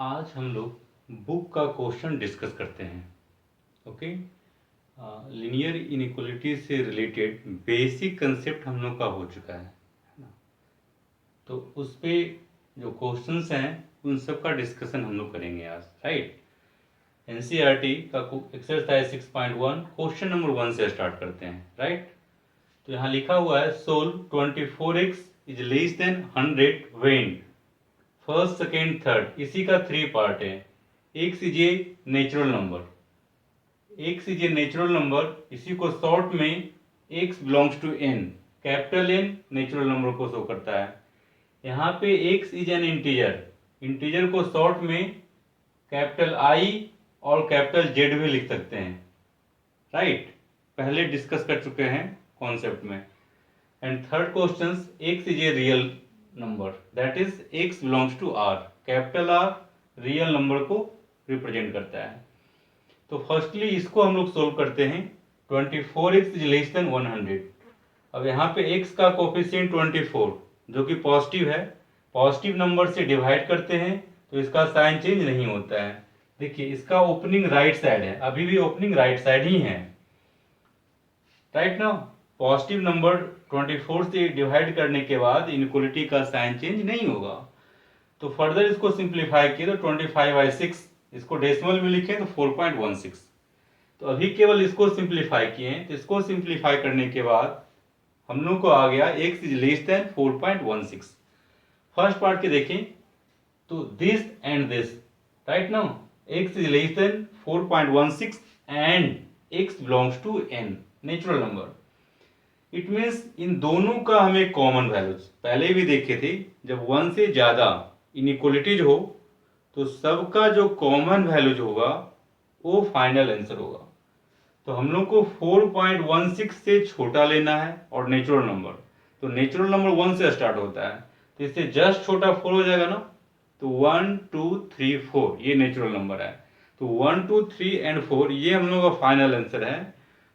आज हम लोग बुक का क्वेश्चन डिस्कस करते हैं। ओके, लिनियर इनइक्वालिटी से रिलेटेड बेसिक कंसेप्ट हम लोग का हो चुका है ना। तो उस पे जो क्वेश्चंस हैं उन सब का डिस्कशन हम लोग करेंगे आज, राइट। एनसीईआरटी का एक्सरसाइज 6.1 क्वेश्चन नंबर 1 से स्टार्ट करते हैं, राइट। तो यहाँ लिखा हुआ है solve 24x is less than 100 when first second third, इसी का 3 पार्ट है। X is a natural number, X is a natural number, इसी को शॉर्ट में X belongs to N, capital N natural number को शो करता है। यहाँ पे X is an integer, integer को शॉर्ट में कैपिटल आई और कैपिटल जेड भी लिख सकते हैं, राइट। पहले डिस्कस कर चुके हैं कॉन्सेप्ट में। And third question, X is a real number, that is X belongs to R, capital R real number को रिप्रेजेंट करता है। तो फर्स्टली इसको हम लोग सोल्व करते हैं। 24x is less than 100। अब यहाँ पे x का कोफिशिएंट 24 जो कि पॉजिटिव है, पॉजिटिव नंबर से डिवाइड करते हैं तो इसका साइन चेंज नहीं होता है। देखिए इसका ओपनिंग राइट साइड है, अभी भी ओपनिंग राइट साइड ही है, राइट ना। पॉजिटिव नंबर 24 से डिवाइड करने के बाद इनइक्वालिटी का साइन चेंज नहीं होगा। तो फर्दर इसको सिंप्लीफाई किए तो 25/6, इसको डेसिमल में लिखें तो 4.16। तो अभी केवल इसको सिंप्लीफाई किए, तो इसको सिंप्लीफाई करने के बाद हम लोग को आ गया x is less than 4.16। First part के देखें तो this and this, right now x is less than 4.16 and x belongs to n, natural number. It means इन दोनों का हमें कॉमन वैल्यूज पहले भी देखे थे। जब 1 से ज़्यादा इनइक्वालिटीज हो तो सबका जो कॉमन वैल्यूज होगा वो फाइनल आंसर होगा। तो हम लोग को 4.16 से छोटा लेना है और नेचुरल नंबर, तो नेचुरल नंबर 1 से स्टार्ट होता है, तो इससे जस्ट छोटा 4 हो जाएगा ना। तो 1 2 3 4 ये नेचुरल नंबर है। तो 1 2 3 एंड 4 ये हम लोग का फाइनल आंसर है।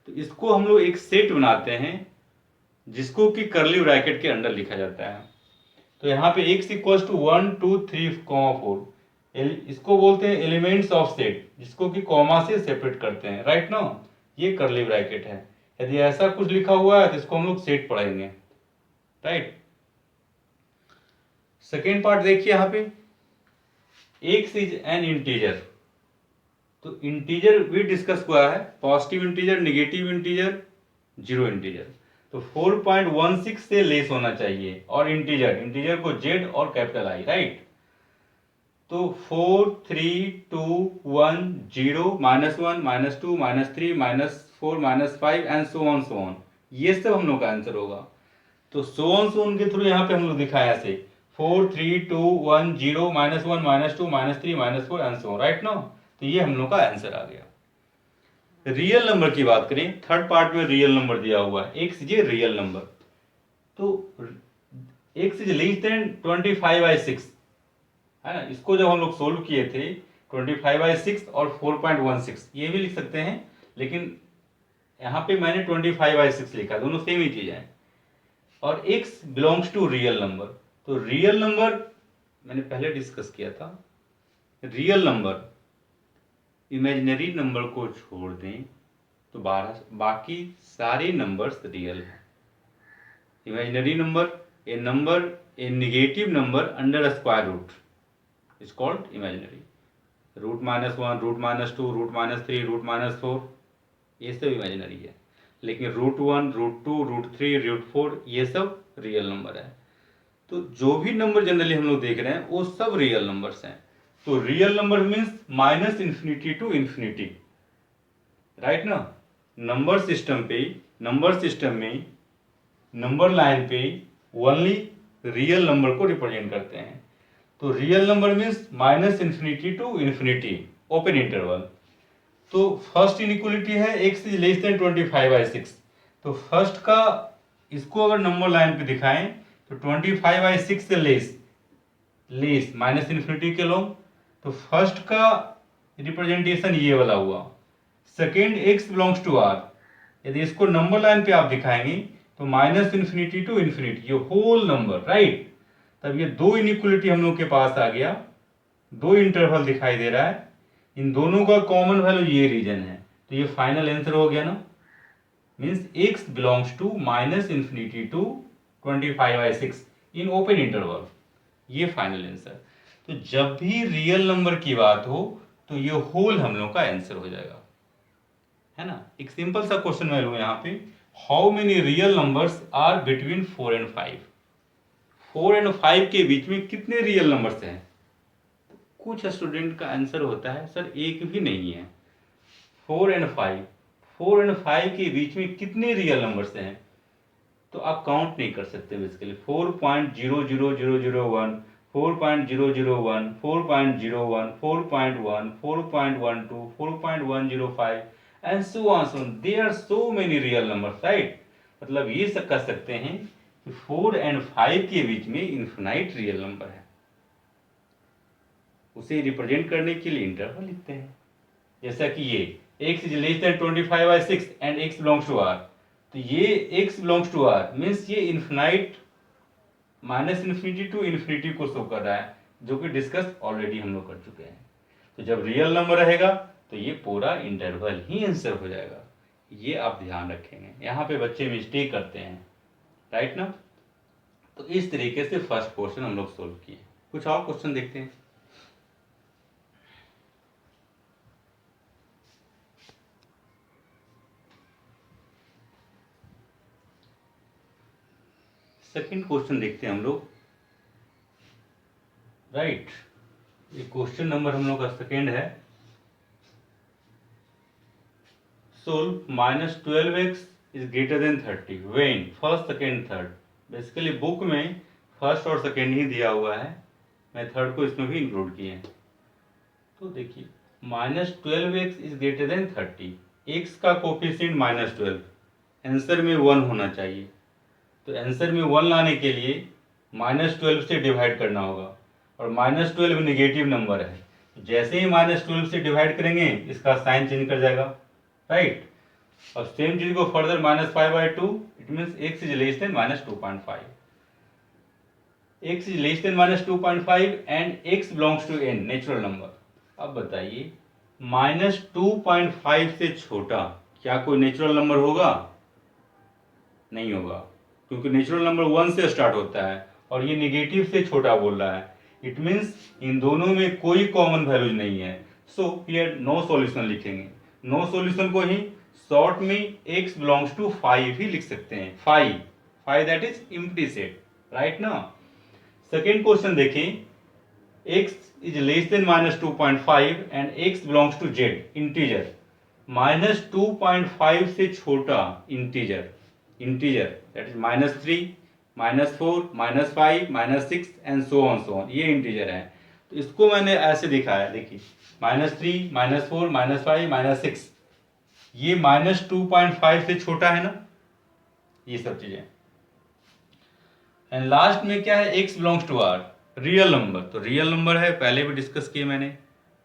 तो इसको हम लोग एक सेट बनाते हैं जिसको कि कर्ली ब्रैकेट के अंडर लिखा जाता है। तो यहाँ पे x इक्वल्स टू 1 2 3 4, इसको बोलते हैं एलिमेंट्स ऑफ सेट, जिसको कि कॉमा से सेपरेट करते हैं, राइट ना। ये कर्ली ब्रैकेट है। यदि ऐसा कुछ लिखा हुआ है तो इसको हम लोग सेट पढ़ेंगे, राइट। सेकेंड पार्ट देखिए यहाँ पे, x इज एन इंटीजर। तो इंटीजर भी डिस्कस हुआ है, positive integer, negative integer, zero integer. तो 4.16 से लेस होना चाहिए और इंटीजर, इंटीजर को z और कैपिटल I, राइट। तो 4 3 2 1 0 -1 -2 -3 -4 -5 एंड सो ऑन, ये सब हम लोग का आंसर होगा। तो सो ऑन के थ्रू यहाँ पे हम लोग दिखाया ऐसे 4 3 2 1 0 -1 -2 -3 -4 एंड सो ऑन, राइट ना। तो ये हम लोग का आंसर आ गया। रियल नंबर की बात करें, थर्ड पार्ट में रियल नंबर दिया हुआ है, X is a real number. तो एक्स इज लेस देन 25/6 है ना। इसको जब हम लोग सोल्व किए थे 25/6 और 4.16 ये भी लिख सकते हैं, लेकिन यहाँ पे मैंने 25/6 लिखा, दोनों सेम ही चीज है। और x belongs to real number, तो रियल नंबर मैंने पहले डिस्कस किया था। रियल नंबर इमेजिनरी नंबर को छोड़ दें तो बाकी सारे नंबर्स रियल हैं। Imaginary number a negative number under a square root is called imaginary. √1, √2, √3, √4 ये सब इमेजिनरी है, लेकिन √1, √2, √3, √4 ये सब रियल नंबर है। तो जो भी नंबर जनरली हम लोग देख रहे हैं वो सब रियल नंबर्स हैं। तो real number means -∞ to ∞, right ना। नंबर सिस्टम में नंबर लाइन पे ओनली रियल नंबर को रिप्रेजेंट करते हैं। तो real number means -∞ to ∞, open interval. तो फर्स्ट इनइक्वालिटी है x इज लेस देन 25/6। तो फर्स्ट का इसको अगर नंबर लाइन पे दिखाएं तो 25/6 से लेस -∞ के लोग, तो फर्स्ट का रिप्रेजेंटेशन ये वाला हुआ। Second x belongs to r, यदि इसको नंबर लाइन पे आप दिखाएंगे तो -∞ to ∞, ये होल नंबर, राइट। तब ये दो इनइक्वालिटी हम लोग के पास आ गया, दो इंटरवल दिखाई दे रहा है, इन दोनों का कॉमन वैल्यू ये रीजन है, तो ये फाइनल आंसर हो गया ना, means x belongs to -infinity to 25/6 in open interval, ये फाइनल आंसर। तो जब भी रियल नंबर की बात हो तो ये होल हम लोग का आंसर हो जाएगा, है ना। एक सिंपल सा क्वेश्चन मैं लूँ यहाँ पे, how many real numbers are between 4 and 5, 4 and 5 के बीच में कितने रियल नंबर्स हैं। कुछ स्टूडेंट का आंसर होता है सर एक भी नहीं है। 4 and 5, 4 and 5 के बीच में कितने रियल नंबर्स हैं, तो आप काउंट नहीं कर सकते basically. 4.00001, 4.001, 4.01, 4.1, 4.12, 4.105 and so on. There are so many real numbers, right? मतलब ये सब कह सकते हैं कि 4 and 5 के बीच में इन्फिनाइट रियल नंबर है, उसे रिप्रेजेंट करने के लिए इंटरवल लिखते हैं। जैसा कि ये x is less than 25/6 and x belongs to r, तो ये x belongs to r means ये इन्फिनाइट -infinity to infinity को शो कर रहा है, जो कि डिस्कस ऑलरेडी हम लोग कर चुके हैं। तो जब रियल नंबर रहेगा तो ये पूरा इंटरवल ही आंसर हो जाएगा, ये आप ध्यान रखेंगे। यहाँ पे बच्चे मिस्टेक करते हैं, राइट ना। तो इस तरीके से फर्स्ट क्वेश्चन हम लोग सोल्व किए। कुछ और क्वेश्चन देखते हैं। सेकंड क्वेश्चन देखते हैं हम लोग, राइट। ये क्वेश्चन नंबर हम लोग का सेकंड है। Solve -12x is greater then 30 when first second third. Basically book में फर्स्ट और सेकंड ही दिया हुआ है, मैं थर्ड को इसमें भी इंक्लूड किए हैं। तो देखिए -12x is greater then 30, x का कोफिशिएंट -12, आंसर में 1 होना चाहिए। तो आंसर में 1 लाने के लिए -12 से डिवाइड करना होगा, और -12 नेगेटिव नंबर है, जैसे ही -12 से डिवाइड करेंगे इसका साइन चेंज कर जाएगा, राइट। और सेम चीज को further -5/2, it means x is less than -2.5, x is less than -2.5 and x belongs to n natural number. अब बताइए -2.5 से छोटा क्या कोई नेचुरल नंबर होगा? नहीं होगा, क्योंकि नेचुरल नंबर 1 से स्टार्ट होता है और ये नेगेटिव से छोटा बोल रहा है। इट मीन्स इन दोनों में कोई कॉमन वैल्यूज नहीं है, सो हियर नो सॉल्यूशन लिखेंगे। नो सॉल्यूशन को ही शॉर्ट में x बिलोंग्स टू 5 ही लिख सकते हैं, 5 that is empty set, right ना। सेकेंड क्वेश्चन देखें, x is less than -2.5 and x belongs to z integer. -2.5 से छोटा integer that is -3, -4, -5, -6 and so on, ये इंटीजर है। तो इसको मैंने ऐसे दिखाया, देखिए -3, -4, -5, -6, ये -2.5 से छोटा है ना, ये सब चीजें। एंड लास्ट में क्या है, x belongs to r, real number. तो रियल नंबर है, पहले भी डिस्कस किए मैंने,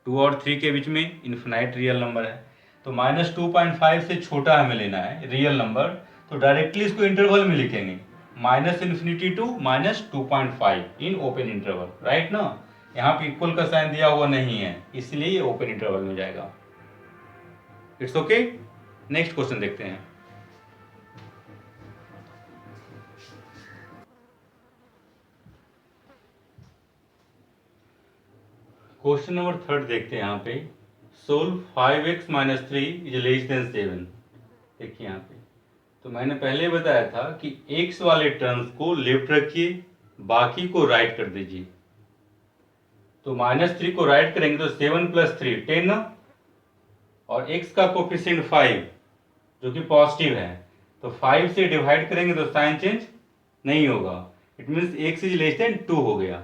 2 और 3 के बीच में इन्फिनाइट रियल नंबर है। तो -2.5 से छोटा हमें लेना है रियल नंबर, तो डायरेक्टली इसको इंटरवल में लिखेंगे, -infinity to -2.5 in open interval, right ना। यहाँ पे इक्वल का साइन दिया हुआ नहीं है, इसलिए ये ओपन इंटरवल में जाएगा। It's okay. नेक्स्ट क्वेश्चन देखते हैं। क्वेश्चन नंबर थर्ड देखते हैं यहाँ पे, solve 5x - 3 is less then 7। देखिए यहाँ पे तो मैंने पहले बताया था कि x वाले टर्म्स को लेफ्ट रखिए, बाकी को राइट कर दीजिए। तो -3 को राइट करेंगे तो 7 + 3 10, और x का कोफिशिएंट 5 जो कि पॉजिटिव है, तो 5 से डिवाइड करेंगे तो साइन चेंज नहीं होगा, it means x is less than 2 हो गया।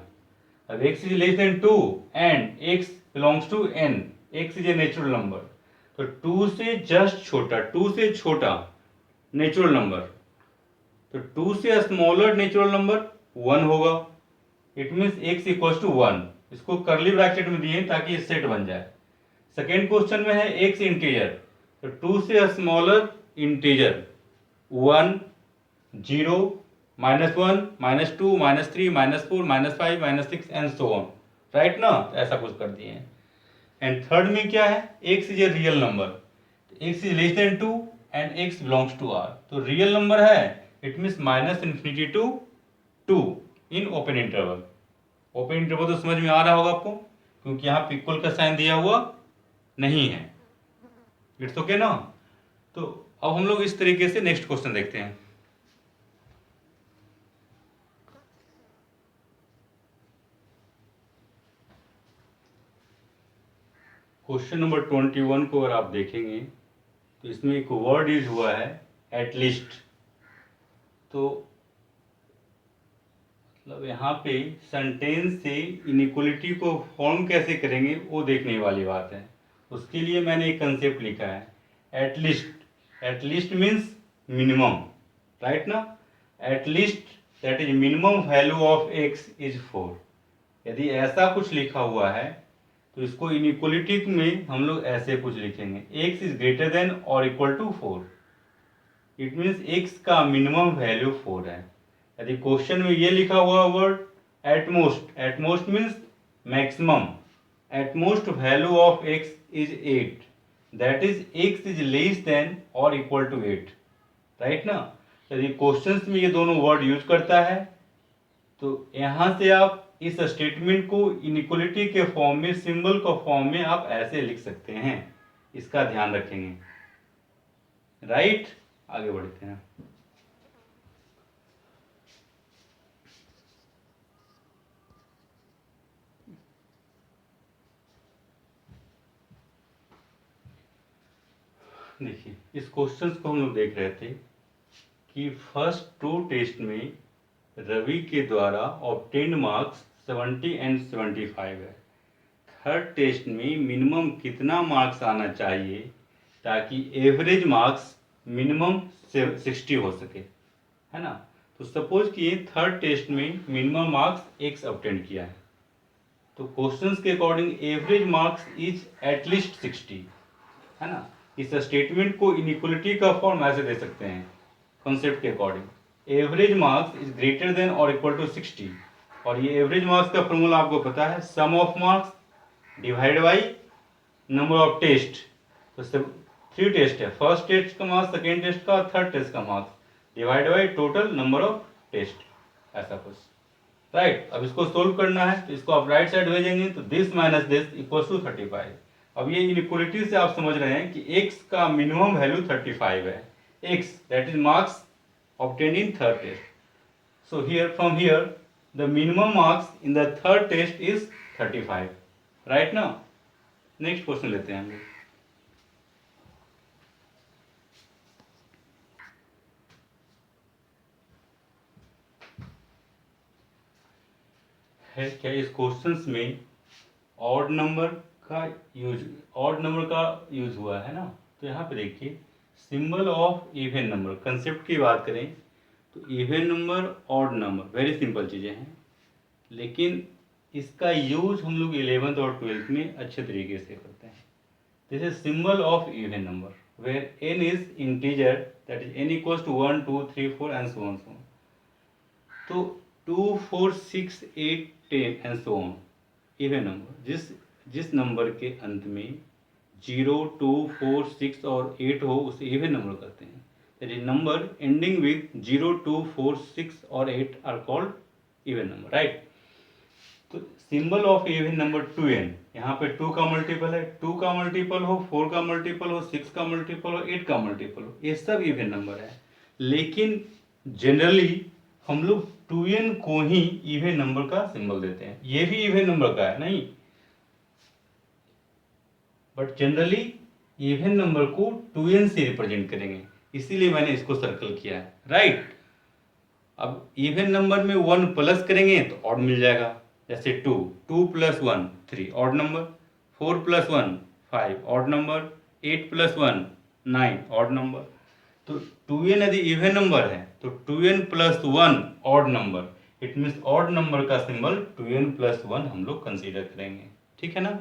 अब x is less than 2 and x belongs to n, x is a natural number, तो 2 से जस्ट छोटा, 2 से छोटा नेचुरल नंबर, तो 2 से स्मॉलर नेचुरल नंबर 1 होगा, it means x equals to 1। इसको करली ब्रैकेट में दिए ताकि ये सेट बन जाए। सेकेंड क्वेश्चन में है x इंटीजर, तो 2 से smaller integer 1, 0, -1, -2, -3, -4, -5, -6 and so on, right ना, तो ऐसा कुछ कर दिए हैं। एंड थर्ड में क्या है, x is a real number, x is less than 2 and x belongs to r, तो रियल नंबर है, it means -∞ to 2 in open interval. Open interval तो समझ में आ रहा होगा आपको, क्योंकि यहाँ पे इक्वल का साइन दिया हुआ नहीं है। इट्स ओके ना। तो अब हम लोग इस तरीके से नेक्स्ट क्वेश्चन देखते हैं। क्वेश्चन नंबर 21 को अगर आप देखेंगे तो इसमें एक वर्ड यूज हुआ है एटलीस्ट। तो मतलब यहाँ पे सेंटेंस से इनइक्वलिटी को फॉर्म कैसे करेंगे वो देखने वाली बात है। उसके लिए मैंने एक कंसेप्ट लिखा है at least. At least means minimum, right ना। At least that is minimum value of x is 4। यदि ऐसा कुछ लिखा हुआ है तो इसको इनइक्वलिटी में हम लोग ऐसे कुछ लिखेंगे, x इज ग्रेटर देन और equal to 4। It means x का मिनिमम वैल्यू 4 है। यदि क्वेश्चन में ये लिखा हुआ word at most, at most means maximum, at most value of x is 8, that is x is less than और इक्वल टू 8, राइट ना। यदि क्वेश्चंस में ये दोनों वर्ड यूज करता है तो यहाँ से आप इस स्टेटमेंट को इनइक्वलिटी के फॉर्म में, सिंबल के फॉर्म में आप ऐसे लिख सकते हैं। इसका ध्यान रखेंगे, राइट। आगे बढ़ते हैं। देखिए इस क्वेश्चन को हम लोग देख रहे थे कि फर्स्ट 2 टेस्ट में रवि के द्वारा ऑब्टेन्ड मार्क्स 70 एंड 75 है। थर्ड टेस्ट में मिनिमम कितना मार्क्स आना चाहिए ताकि एवरेज मार्क्स मिनिमम 60 हो सके, है ना। तो सपोज कि थर्ड टेस्ट में मिनिमम मार्क्स x ऑब्टेन किया है, तो क्वेश्चंस के according average marks is at least 60, है ना। इस स्टेटमेंट को इनइक्वलिटी का फॉर्म ऐसे दे सकते हैं कॉन्सेप्ट के according, average marks is greater than और इक्वल टू 60। और ये एवरेज मार्क्स का फॉर्मूला आपको पता है, sum of marks divide by number of test. तो सब 3 टेस्ट है, फर्स्ट टेस्ट का मार्क्स, सेकेंड टेस्ट का, थर्ड टेस्ट का marks, divide by total number of test, ऐसा कुछ, राइट। अब इसको सोल्व करना है तो इसको आप राइट साइड भेजेंगे तो this minus this equals to 35। अब ये इनइक्वलिटी से आप समझ रहे हैं कि x का मिनिमम वैल्यू 35 है, x that is marks obtained in third test. So here from here the minimum marks in the third test is 35, right now. Next question लेते हैं हम लोग। है क्या इस क्वेश्चंस में ऑड नंबर का यूज हुआ है ना। तो यहाँ पे देखिए symbol of even number, concept की बात करें तो even number odd number very simple चीज़ें हैं, लेकिन इसका यूज हम लोग 11th और 12th में अच्छे तरीके से करते हैं। This is symbol of even number where n is integer, that is n equals to 1 2 3 4 and so on. तो 2 4 6 8 10 and so on even number, जिस नंबर के अंत में 0 2 4 6 और 8 हो उसे इवन नंबर कहते हैं। That is number ending with 0 2 4 6 और 8 are called even number, right. तो symbol of even number 2n, यहाँ पे 2 का मल्टीपल है, 2 का मल्टीपल हो, 4 का मल्टीपल हो, 6 का मल्टीपल हो, 8 का मल्टीपल हो, ये सब इवन नंबर है। लेकिन जनरली हम लोग 2n को ही इवन नंबर का सिंबल देते हैं। ये भी इवन नंबर का है नहीं, बट जनरली इवन नंबर को 2n से रिप्रेजेंट करेंगे, इसीलिए मैंने इसको सर्कल किया है, राइट। अब इवन नंबर में 1 प्लस करेंगे तो ऑड मिल जाएगा, जैसे 2 2 + 1 3 odd number, 4 + 1 5 odd number, 8 + 1 9 odd number. तो 2n यदि इवन नंबर है तो 2n + 1 odd number, it means odd number का सिंबल 2n + 1 हम लोग कंसीडर करेंगे, ठीक है ना।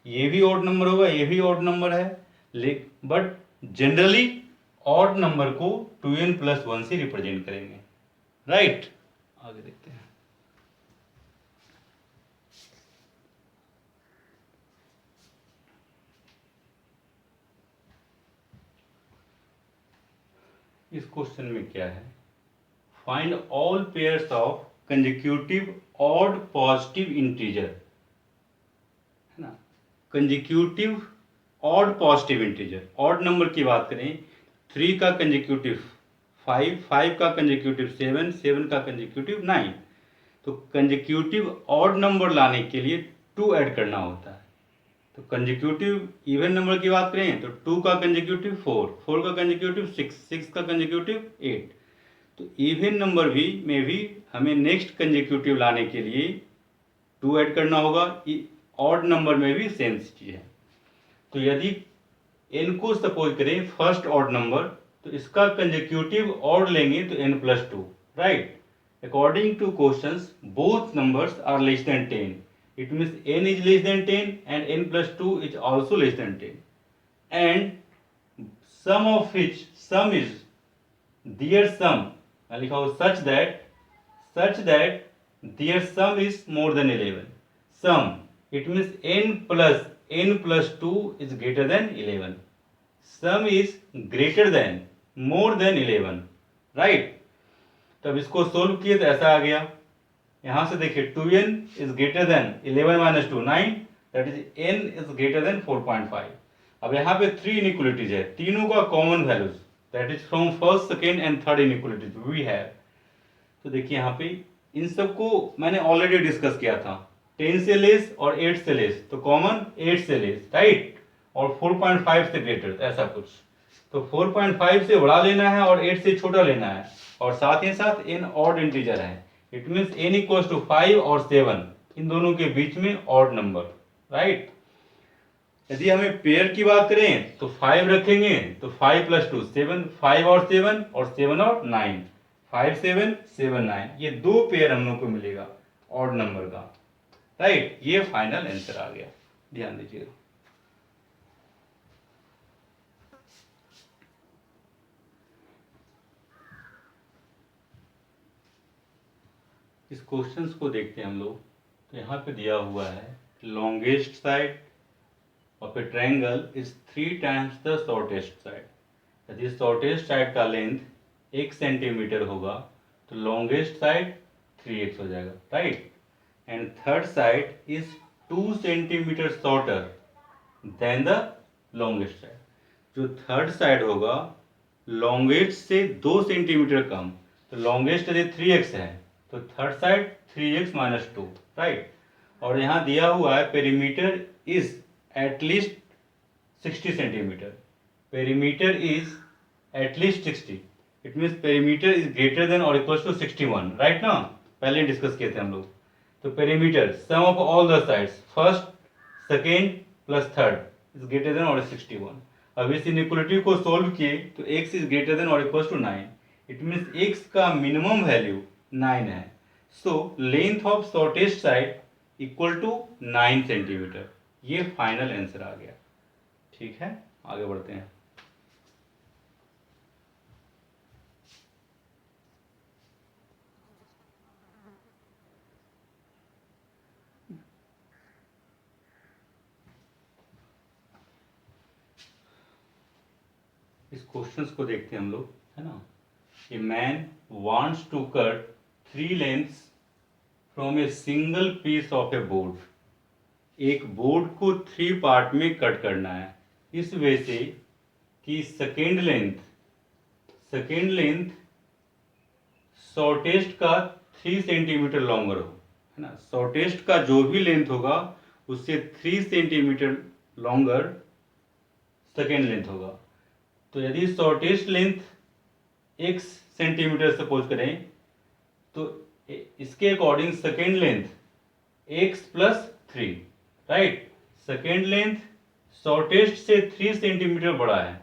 ये भी ऑड नंबर होगा, ये भी ऑड नंबर है, बट जनरली ऑड नंबर को 2n + 1 से रिप्रेजेंट करेंगे, राइट। आगे देखते हैं। इस क्वेश्चन में क्या है, find all pairs of consecutive odd positive integer, है ना, consecutive odd positive integer, odd number की बात करें 3 का कंजिक्यूटिव 5, 5 का कंजिक्यूटिव 7, 7 का कंजिक्यूटिव 9। तो कंजिक्यूटिव ऑड नंबर लाने के लिए 2 ऐड करना होता है। तो कंजिक्यूटिव इवन नंबर की बात करें तो 2 का कंजिक्यूटिव 4, 4 का कंजिक्यूटिव 6, 6 का कंजिक्यूटिव 8। तो इवन नंबर में भी हमें नेक्स्ट कंजिक्यूटिव लाने के लिए 2 ऐड करना होगा। ऑड नंबर में भी सेम चीज़ है। तो यदि n को सपोज करें फर्स्ट ऑड नंबर, तो इसका कंजिक्यूटिव ऑड लेंगे तो n+2, right. According to questions, both numbers are less than 10. It means n is less than 10 and n+2 is also less than 10. And sum of which sum is their sum लिखा हो such that their sum is more than 11. Sum, it means n+2 is greater than 11. Sum is greater than more than 11, right? तब इसको solve किए तो ऐसा आ गया। यहां से देखिए 2n is greater than 11 minus 2 9, that is n is greater than 4.5। अब यहाँ पे 3 इनइक्वलिटीज है, तीनों का common values, that is from first second and third inequalities we have. तो देखिए यहाँ पे इन सबको मैंने ऑलरेडी डिस्कस किया था, 10 से लेस और 8 से लेस, तो कॉमन 8 से लेस, राइट, और 4.5 से ग्रेटर, ऐसा कुछ। तो 4.5 से बड़ा लेना है और 8 से छोटा लेना है, और साथ ही साथ n ऑड इंटीजर है। It means n equals to 5 और 7, इन दोनों के बीच में ऑड नंबर, राइट। यदि हमें पेयर की बात करें तो 5 रखेंगे तो 5 + 2 7, 5 और 7 और 7 और 9, 5 7 7 9, ये 2 पेयर हम लोग को मिलेगा ऑड नंबर का, राइट। ये फाइनल आंसर आ गया, ध्यान दीजिएगा। इस क्वेश्चंस को देखते हैं हम लोग। तो यहाँ पे दिया हुआ है longest side of A triangle is 3 times the shortest side. यदि शॉर्टेस्ट साइड का लेंथ 1 सेंटीमीटर होगा तो लॉन्गेस्ट साइड 3x हो जाएगा, right. And third side is 2 centimetre shorter than the longest side. जो थर्ड साइड होगा लॉन्गेस्ट से 2 centimetre कम, तो लॉन्गेस्ट यदि 3x है तो थर्ड साइड 3x - 2, राइट। और यहाँ दिया हुआ है perimeter is at least 60 centimetre, perimeter is at least 60, it means perimeter is greater than और इक्वल्स टू 61, राइट ना, पहले डिस्कस किए थे हम लोग। तो perimeter sum of all the sides first second plus third is greater than और 61। अब इस इनइक्वलिटी को सोल्व किए तो x इज ग्रेटर देन और equals to 9, it means x का मिनिमम वैल्यू 9 है। So length of shortest side equal to 9 centimetre. ये फाइनल आंसर आ गया, ठीक है। आगे बढ़ते हैं। इस क्वेश्चंस को देखते हैं हम लोग, है ना। A man wants to cut 3 lengths from a single piece of a board. एक बोर्ड को 3 पार्ट में कट करना है इस वे से कि सेकेंड लेंथ शॉर्टेस्ट का 3 सेंटीमीटर लॉन्गर हो, है ना। शॉर्टेस्ट का जो भी लेंथ होगा उससे 3 सेंटीमीटर लॉन्गर सेकेंड लेंथ होगा। तो यदि shortest length x centimetre suppose करें तो इसके according second length x + 3, right. Second length shortest से 3 सेंटीमीटर बड़ा है,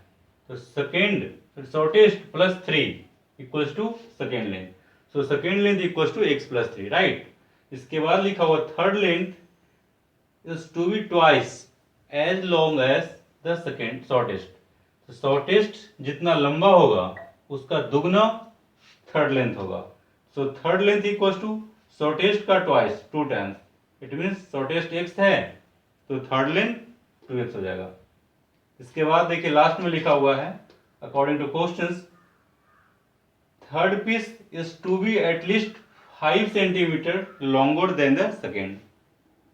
तो second shortest plus 3 equals to second length. So second length equals to x + 3, right. इसके बाद लिखा हुआ third length is to be twice as long as the second shortest. तो shortest जितना लंबा होगा उसका दुगना थर्ड लेंथ होगा। So third length equals to shortest का twice 2 times, it means shortest x है तो थर्ड लेंथ 2x हो जाएगा। इसके बाद देखिए लास्ट में लिखा हुआ है according to questions third piece is to be at least 5 centimetre longer than the second.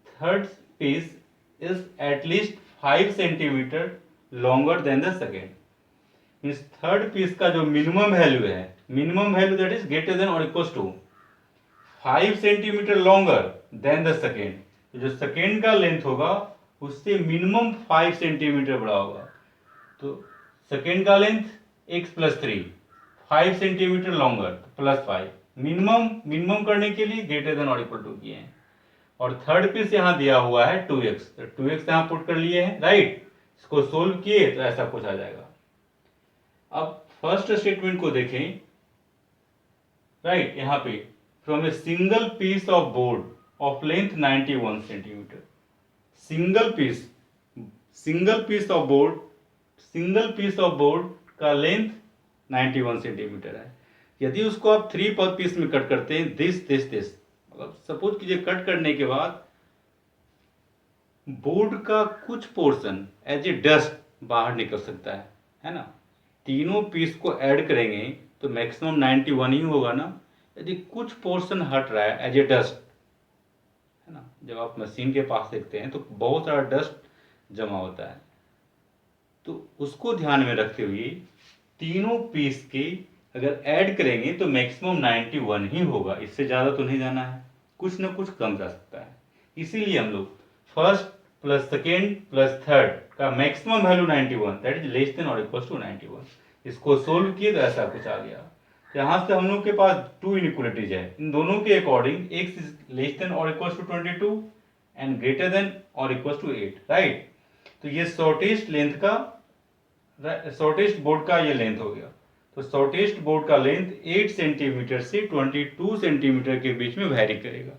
Third piece is at least 5 centimetre longer than the second. Means third piece का जो मिनिमम वैल्यू है, minimum value that is greater than और equal to 5 centimetre longer than the second. तो जो second का length होगा उससे minimum 5 centimetre बड़ा होगा। तो सेकेंड का length x plus 3, 5 centimetre longer plus 5, minimum करने के लिए ग्रेटर देन और इक्वल टू किए हैं। और थर्ड पीस यहाँ दिया हुआ है 2x, तो 2x यहाँ पुट कर लिए हैं, राइट। इसको सोल्व किए तो ऐसा कुछ आ जाएगा। अब फर्स्ट स्टेटमेंट को देखें, राइट। यहाँ पे from a single piece of board of length 91 centimetre, single piece of board का लेंथ 91 सेंटीमीटर है। यदि उसको आप 3 पीस में कट करते हैं, दिस मतलब सपोज कीजिए कट करने के बाद बोर्ड का कुछ पोर्शन एज ए डस्ट बाहर निकल सकता है ना। तीनों पीस को ऐड करेंगे तो मैक्सिमम 91 ही होगा ना। यदि कुछ पोर्शन हट रहा है एज ए डस्ट, है ना, जब आप मशीन के पास देखते हैं तो बहुत सारा डस्ट जमा होता है, तो उसको ध्यान में रखते हुए तीनों पीस के अगर ऐड करेंगे तो मैक्सिमम 91 ही होगा, इससे ज़्यादा तो नहीं जाना है, कुछ ना कुछ कम जा सकता है। इसीलिए हम लोग first plus second plus third का maximum value 91 that is less than और इक्वल टू 91, इसको सोल्व किए तो ऐसा कुछ आ गया। यहाँ से हम लोग के पास 2 इनइक्वलिटीज है, इन दोनों के according x is less than और equal to 22 and greater than और इक्वल टू 8, राइट। तो ये शॉर्टेस्ट बोर्ड का ये लेंथ हो गया। तो शॉर्टेस्ट बोर्ड का लेंथ 8 सेंटीमीटर से 22 सेंटीमीटर के बीच में वैरी करेगा।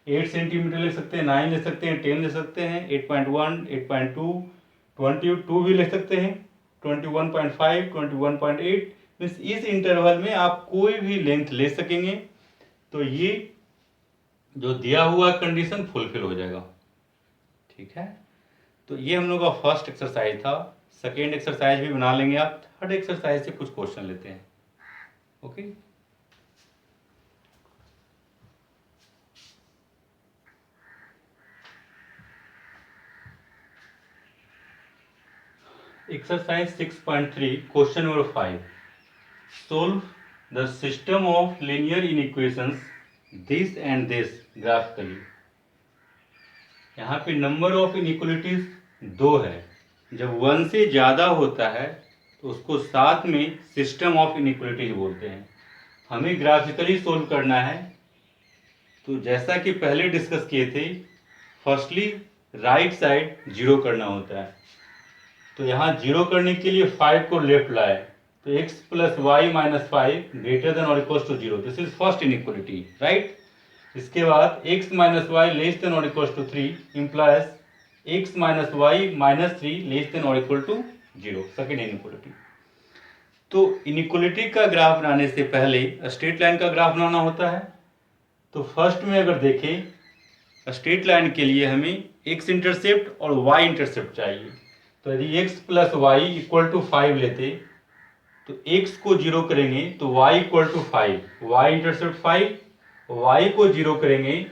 8 सेंटीमीटर ले सकते हैं, 9 ले सकते हैं, 10 ले सकते हैं, 8.1, 8.2, 22 भी ले सकते हैं, 21.5, 21.8। मीन्स इस इंटरवल में आप कोई भी लेंथ ले सकेंगे तो ये जो दिया हुआ कंडीशन फुलफिल हो जाएगा, ठीक है। तो ये हम लोग का फर्स्ट एक्सरसाइज था। सेकेंड एक्सरसाइज भी बना लेंगे आप। थर्ड एक्सरसाइज से कुछ क्वेश्चन लेते हैं, okay. Exercise 6.3 question number 5, solve the system of linear inequations this and this graphically. यहाँ पे नंबर ऑफ इनइक्वलिटीज 2 है। जब 1 से ज़्यादा होता है तो उसको साथ में सिस्टम ऑफ इनइक्वलिटीज बोलते हैं। हमें ग्राफिकली सोल्व करना है। तो जैसा कि पहले डिस्कस किए थे, फर्स्टली राइट साइड 0 करना होता है। तो यहाँ 0 करने के लिए 5 को लेफ्ट लाए तो x plus Y minus 5 greater than और equal to 0, this is first inequality, right. इसके बाद x minus Y less than और equal to 3 implies x minus Y minus 3 less than और इक्वल टू 0, सेकेंड इनइक्वलिटी। तो inequality का graph बनाने से पहले स्ट्रेट लाइन का ग्राफ बनाना होता है। तो फर्स्ट में अगर देखें, स्ट्रेट लाइन के लिए हमें x इंटरसेप्ट और y इंटरसेप्ट चाहिए। तो यदि x plus y equal to 5 लेते तो x को 0 करेंगे तो y equal to 5, y intercept 5, y को 0 करेंगे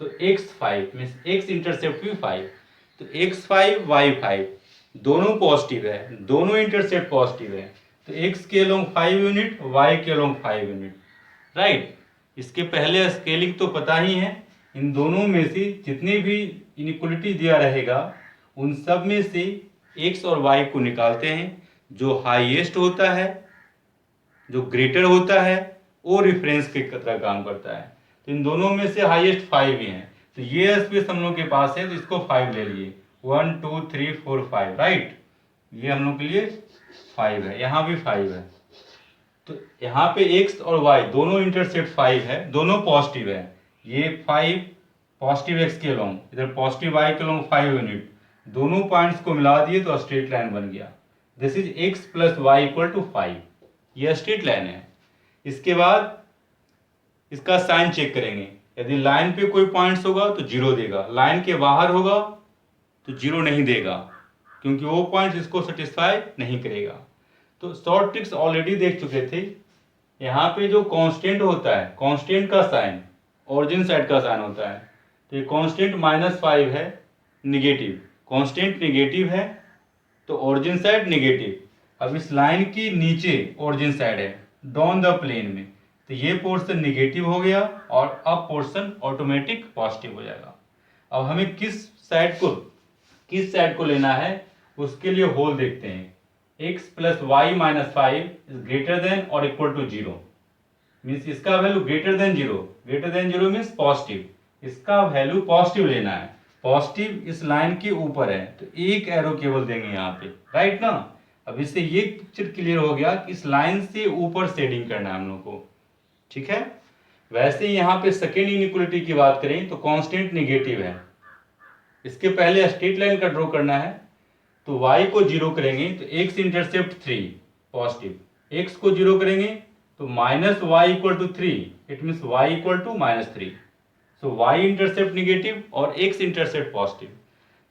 तो x 5 मीन्स x इंटरसेप्ट भी 5। तो x 5 y 5 दोनों पॉजिटिव है, दोनों इंटरसेप्ट पॉजिटिव है। तो x के अलोंग 5 यूनिट, y के अलोंग 5 यूनिट, राइट। इसके पहले स्केलिंग तो पता ही है। इन दोनों में से जितनी भी इनइक्वलिटी दिया रहेगा उन सब में से x और y को निकालते हैं। जो हाईएस्ट होता है, जो ग्रेटर होता है, वो रेफरेंस के तरह काम करता है। तो इन दोनों में से हाईएस्ट 5 ही है। तो ये स्पेस हम लोग के पास है तो इसको 5 ले लिए, 1 2 3 4 5, राइट। ये हम लोग के लिए 5 है, यहाँ भी 5 है। तो यहाँ पे x और y दोनों इंटरसेप्ट 5 है, दोनों पॉजिटिव है। ये 5 पॉजिटिव x के अलोंग, इधर पॉजिटिव y के अलोंग 5 यूनिट, दोनों पॉइंट्स को मिला दिए तो स्ट्रेट लाइन बन गया। This is x plus y equal to 5, यह स्ट्रेट लाइन है। इसके बाद इसका साइन चेक करेंगे। यदि लाइन पे कोई पॉइंट्स होगा तो 0 देगा, लाइन के बाहर होगा तो 0 नहीं देगा, क्योंकि वो पॉइंट्स इसको सेटिस्फाई नहीं करेगा। तो शॉर्ट ट्रिक्स ऑलरेडी देख चुके थे। यहाँ पे जो कांस्टेंट होता है, कांस्टेंट का साइन ओरिजिन साइड का साइन होता है, तो ये कांस्टेंट -5 है, निगेटिव, कांस्टेंट निगेटिव है तो ओरिजिन साइड निगेटिव। अब इस लाइन की नीचे ओरिजिन साइड है डाउन द प्लेन में, तो ये पोर्शन निगेटिव हो गया और अब पोर्शन ऑटोमेटिक पॉजिटिव हो जाएगा। अब हमें किस साइड को लेना है उसके लिए होल देखते हैं। x + y - 5 is greater than और इक्वल टू 0, मीन्स इसका value greater than 0 means positive, इसका वैल्यू पॉजिटिव लेना है। पॉजिटिव इस लाइन के ऊपर है तो एक एरो केवल देंगे यहाँ पे, राइट ना। अब इससे ये पिक्चर क्लियर हो गया कि इस लाइन से ऊपर शेडिंग करना है हम लोग को, ठीक है। वैसे यहाँ पे सेकेंड इनइक्वालिटी की बात करें तो कांस्टेंट निगेटिव है, इसके पहले स्ट्रेट लाइन का ड्रॉ करना है, तो y को 0 करेंगे तो x इंटरसेप्ट 3 पॉजिटिव, x को 0 करेंगे तो -y = 3, it means y = -3। So y intercept negative और x इंटरसेप्ट पॉजिटिव,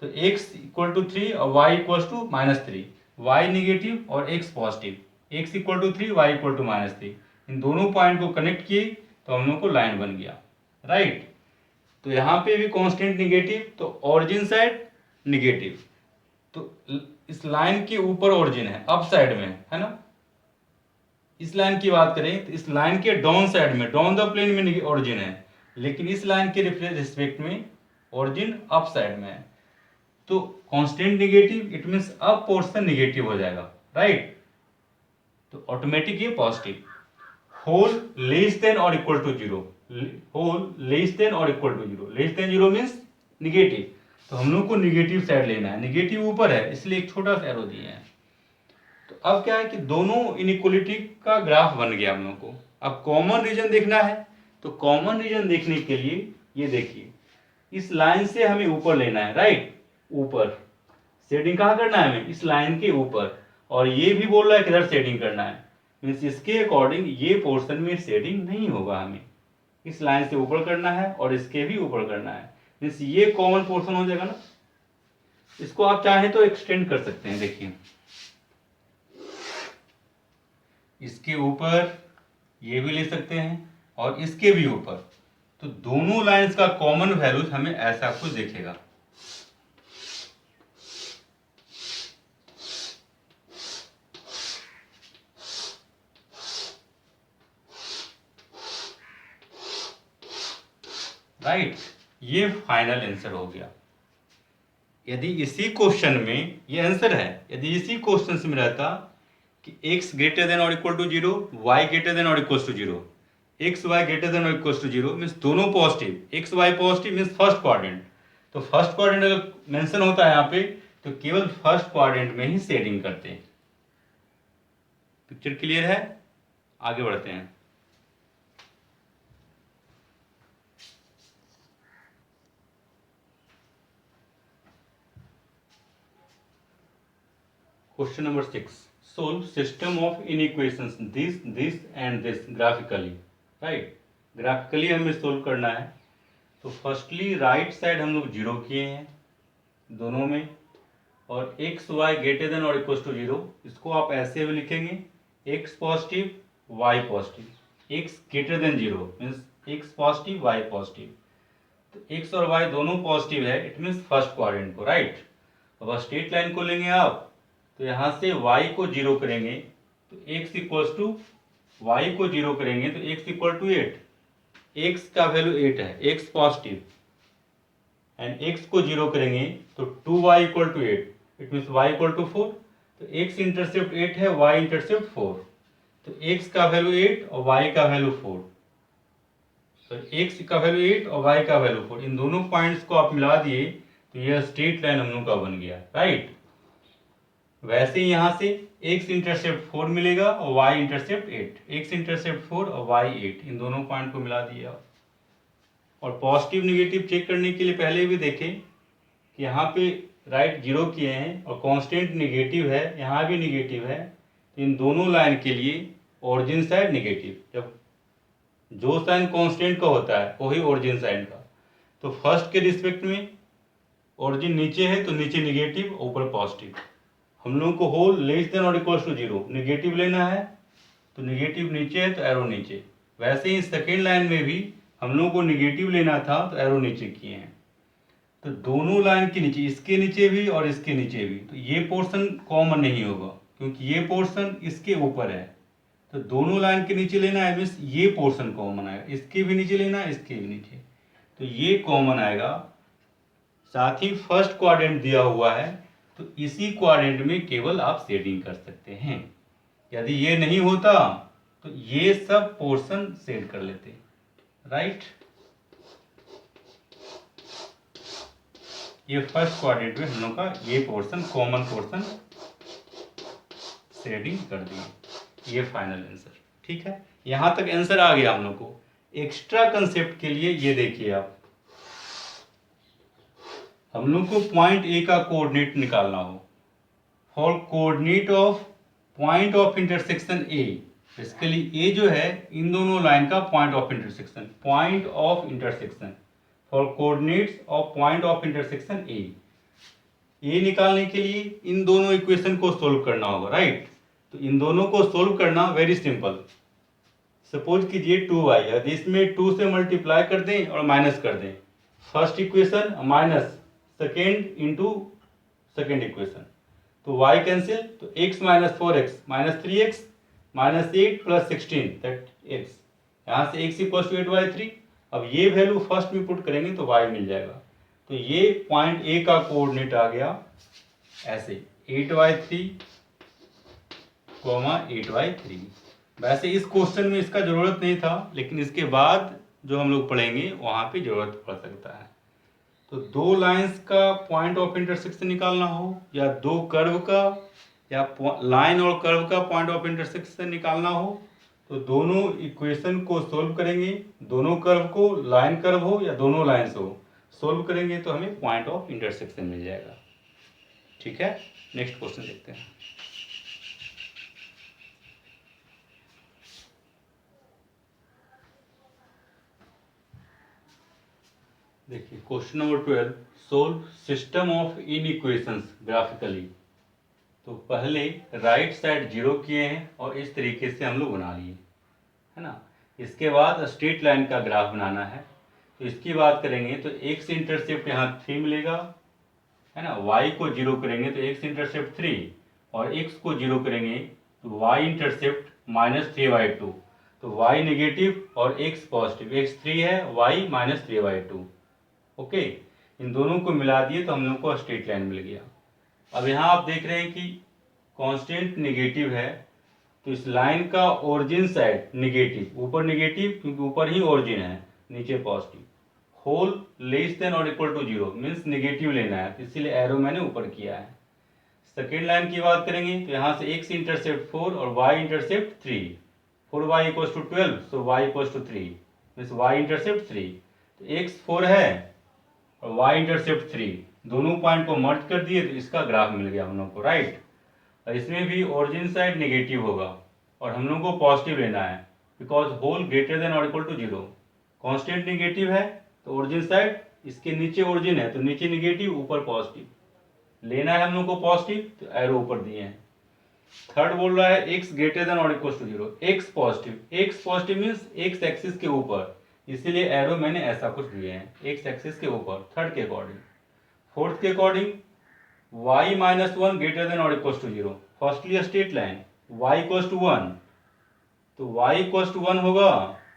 तो x = 3 और y = -3, y निगेटिव और x पॉजिटिव, x = 3 y = -3, इन दोनों पॉइंट को कनेक्ट किए तो हम लोग को लाइन बन गया, राइट। तो यहाँ पे भी कांस्टेंट निगेटिव तो ओरिजिन साइड निगेटिव, तो इस लाइन के ऊपर ओरिजिन है, अप साइड में है ना। इस लाइन की बात करें तो इस लाइन के डाउन साइड में, डाउन द प्लेन में ओरिजिन है, लेकिन इस लाइन के रिस्पेक्ट में ओरिजिन अप साइड में है, तो constant negative it means up portion negative हो जाएगा, राइट। तो ऑटोमेटिक ये पॉजिटिव। होल लेस देन और equal to 0, whole less than और equal to 0, less than 0 means negative, तो हम लोग को निगेटिव साइड लेना है, निगेटिव ऊपर है इसलिए एक छोटा सा एरो दिए हैं। तो अब क्या है कि दोनों इनइक्वालिटी का ग्राफ बन गया हम लोग को। अब कॉमन रीजन देखना है, तो कॉमन रीजन देखने के लिए ये देखिए, इस लाइन से हमें ऊपर लेना है, राइट, ऊपर शेडिंग कहाँ करना है हमें, इस लाइन के ऊपर, और ये भी बोल रहा है किधर शेडिंग करना है, मीन्स इसके अकॉर्डिंग ये पोर्शन में शेडिंग नहीं होगा, हमें इस लाइन से ऊपर करना है और इसके भी ऊपर करना है, मीन्स ये कॉमन पोर्शन हो जाएगा ना। इसको आप चाहें तो एक्सटेंड कर सकते हैं, देखिए इसके ऊपर ये भी ले सकते हैं और इसके भी ऊपर, तो दोनों लाइंस का कॉमन वैल्यू हमें ऐसा कुछ दिखेगा। राइट, ये फाइनल आंसर हो गया। यदि इसी क्वेश्चन में ये आंसर है, यदि इसी क्वेश्चन में रहता कि x ग्रेटर देन और equal to 0, y greater than और equal to 0, x y greater than और इक्वल टू 0 मीन्स दोनों positive, x y positive means first quadrant, तो फर्स्ट क्वाड्रेंट अगर मेंशन होता है यहाँ पे तो केवल फर्स्ट क्वाड्रेंट में ही शेडिंग करते हैं। पिक्चर क्लियर है, आगे बढ़ते हैं। Question number 6, solve system of inequations this and this graphically, right, graphically हमें सोल्व करना है। तो फर्स्टली राइट साइड हम लोग 0 किए हैं दोनों में, और x y ग्रेटर देन और इक्वल टू 0, इसको आप ऐसे भी लिखेंगे x positive y positive, x greater than 0 means x positive y positive, तो x और y दोनों पॉजिटिव है, इट मीन्स फर्स्ट क्वाड्रेंट को, राइट। अब स्ट्रेट लाइन को लेंगे आप, तो यहाँ से y को 0 करेंगे तो x इक्वल्स टू, y को 0 करेंगे तो x इक्वल टू 8, x का वैल्यू 8 है, x पॉजिटिव, एंड x को 0 करेंगे तो 2y equal to 8, it means y equal to 4, तो x इंटरसेप्ट 8 है, y इंटरसेप्ट 4, तो x का वैल्यू 8 और y का वैल्यू 4, तो x का वैल्यू 8 और y का वैल्यू 4, इन दोनों पॉइंट्स को आप मिला दिए तो यह स्ट्रेट लाइन हम लोग का बन गया, राइट। वैसे ही यहाँ से x इंटरसेप्ट 4 मिलेगा और y इंटरसेप्ट 8, x इंटरसेप्ट 4 और y 8, इन दोनों पॉइंट को मिला दिया। और पॉजिटिव निगेटिव चेक करने के लिए पहले भी देखें कि यहाँ पे राइट 0 किए हैं और कांस्टेंट निगेटिव है, यहाँ भी निगेटिव है, तो इन दोनों लाइन के लिए ओरिजिन साइड निगेटिव, जब जो साइन कांस्टेंट का होता है वही ओरिजिन साइड का, तो फर्स्ट के रिस्पेक्ट में ओरिजिन नीचे है तो नीचे निगेटिव ऊपर पॉजिटिव। हम लोग को होल लेस देन और इक्वल टू 0 निगेटिव लेना है, तो निगेटिव नीचे है तो एरो नीचे। वैसे ही सेकेंड लाइन में भी हम लोगों को निगेटिव लेना था तो एरो नीचे किए हैं। तो दोनों लाइन के नीचे, इसके नीचे भी और इसके नीचे भी, तो ये पोर्शन कॉमन नहीं होगा क्योंकि ये पोर्शन इसके ऊपर है। तो दोनों लाइन के नीचे लेना है मीन्स ये पोर्शन कॉमन आएगा, इसके भी नीचे लेना है, इसके भी नीचे, तो ये कॉमन आएगा। साथ ही फर्स्ट क्वाड्रेंट दिया हुआ है तो इसी क्वाड्रेंट में केवल आप शेडिंग कर सकते हैं। यदि ये नहीं होता तो ये सब पोर्शन शेड कर लेते, राइट। ये फर्स्ट क्वाड्रेंट में हम लोग का ये पोर्शन कॉमन पोर्शन शेडिंग कर दिए। ये फाइनल आंसर, ठीक है। यहां तक आंसर आ गया हम लोग को। एक्स्ट्रा कंसेप्ट के लिए ये देखिए आप, हम लोग को पॉइंट ए का कोऑर्डिनेट निकालना हो। For coordinate of point of intersection A, basically A जो है इन दोनों लाइन का point of intersection, point of intersection, for coordinates of point of intersection A निकालने के लिए इन दोनों इक्वेशन को सोल्व करना होगा, राइट। तो इन दोनों को सोल्व करना वेरी सिंपल। सपोज कीजिए 2y, यदि इसमें 2 से मल्टीप्लाई कर दें और माइनस कर दें, first equation minus second into second equation, तो y कैंसिल, तो x minus 4x minus 3x minus 8 plus 16 that x, यहाँ से x इक्वल टू 8y3। अब ये वैल्यू फर्स्ट में पुट करेंगे तो y मिल जाएगा। तो ये पॉइंट ए का कोऑर्डिनेट आ गया ऐसे 8y3, 8y3। वैसे इस क्वेश्चन में इसका जरूरत नहीं था, लेकिन इसके बाद जो हम लोग पढ़ेंगे वहां पे जरूरत पड़ सकता है। तो दो लाइंस का पॉइंट ऑफ इंटरसेक्शन निकालना हो, या दो कर्व का, या लाइन और कर्व का पॉइंट ऑफ इंटरसेक्शन निकालना हो, तो दोनों इक्वेशन को सोल्व करेंगे। दोनों कर्व को, लाइन कर्व हो या दोनों लाइंस हो, सोल्व करेंगे तो हमें पॉइंट ऑफ इंटरसेक्शन मिल जाएगा, ठीक है। नेक्स्ट क्वेश्चन देखते हैं। देखिए question number 12, solve system of inequations graphically. तो पहले राइट साइड 0 किए हैं और इस तरीके से हम लोग बना लिए, है ना। इसके बाद स्ट्रेट लाइन का ग्राफ बनाना है। तो इसकी बात करेंगे तो x इंटरसेप्ट यहाँ 3 मिलेगा, है ना। y को 0 करेंगे तो x इंटरसेप्ट 3, और x को 0 करेंगे तो y इंटरसेप्ट माइनस 3y2। तो y नेगेटिव और x पॉजिटिव, x 3 है, y माइनस 3y2। ओके, इन दोनों को मिला दिए तो हम लोग को स्ट्रेट लाइन मिल गया। अब यहाँ आप देख रहे हैं कि कांस्टेंट नेगेटिव है, तो इस लाइन का ओरिजिन साइड नेगेटिव, ऊपर नेगेटिव क्योंकि ऊपर ही ओरिजिन है, नीचे पॉजिटिव, होल लेस देन और इक्वल टू 0 मीन्स नेगेटिव लेना है, तो इसीलिए एरो मैंने ऊपर किया है। सेकेंड लाइन की बात करेंगे तो यहाँ से x इंटरसेप्ट 4 और y intercept 3, 4y equal to 12, so y equal to 3 means y intercept 3। तो x 4 है और y इंटरसेप्ट 3, दोनों पॉइंट को मर्ज कर दिए तो इसका ग्राफ मिल गया हम लोग को, राइट। और इसमें भी ओरिजिन साइड नेगेटिव होगा और हम लोग को पॉजिटिव लेना है, बिकॉज होल ग्रेटर देन और इक्वल टू 0। कांस्टेंट नेगेटिव है तो ओरिजिन साइड, इसके नीचे ओरिजिन है तो नीचे नेगेटिव ऊपर पॉजिटिव, लेना है हम लोग को पॉजिटिव, तो एरो ऊपर दिए हैं। थर्ड बोल रहा है x ग्रेटर देन और equal to 0, x positive means x axis के ऊपर, इसीलिए एरो मैंने ऐसा कुछ दिए हैं, x एक्सिस के ऊपर थर्ड के अकॉर्डिंग। फोर्थ के according y minus 1 greater than और equal to 0, firstly straight line y equal to 1, तो y इक्वल टू 1 होगा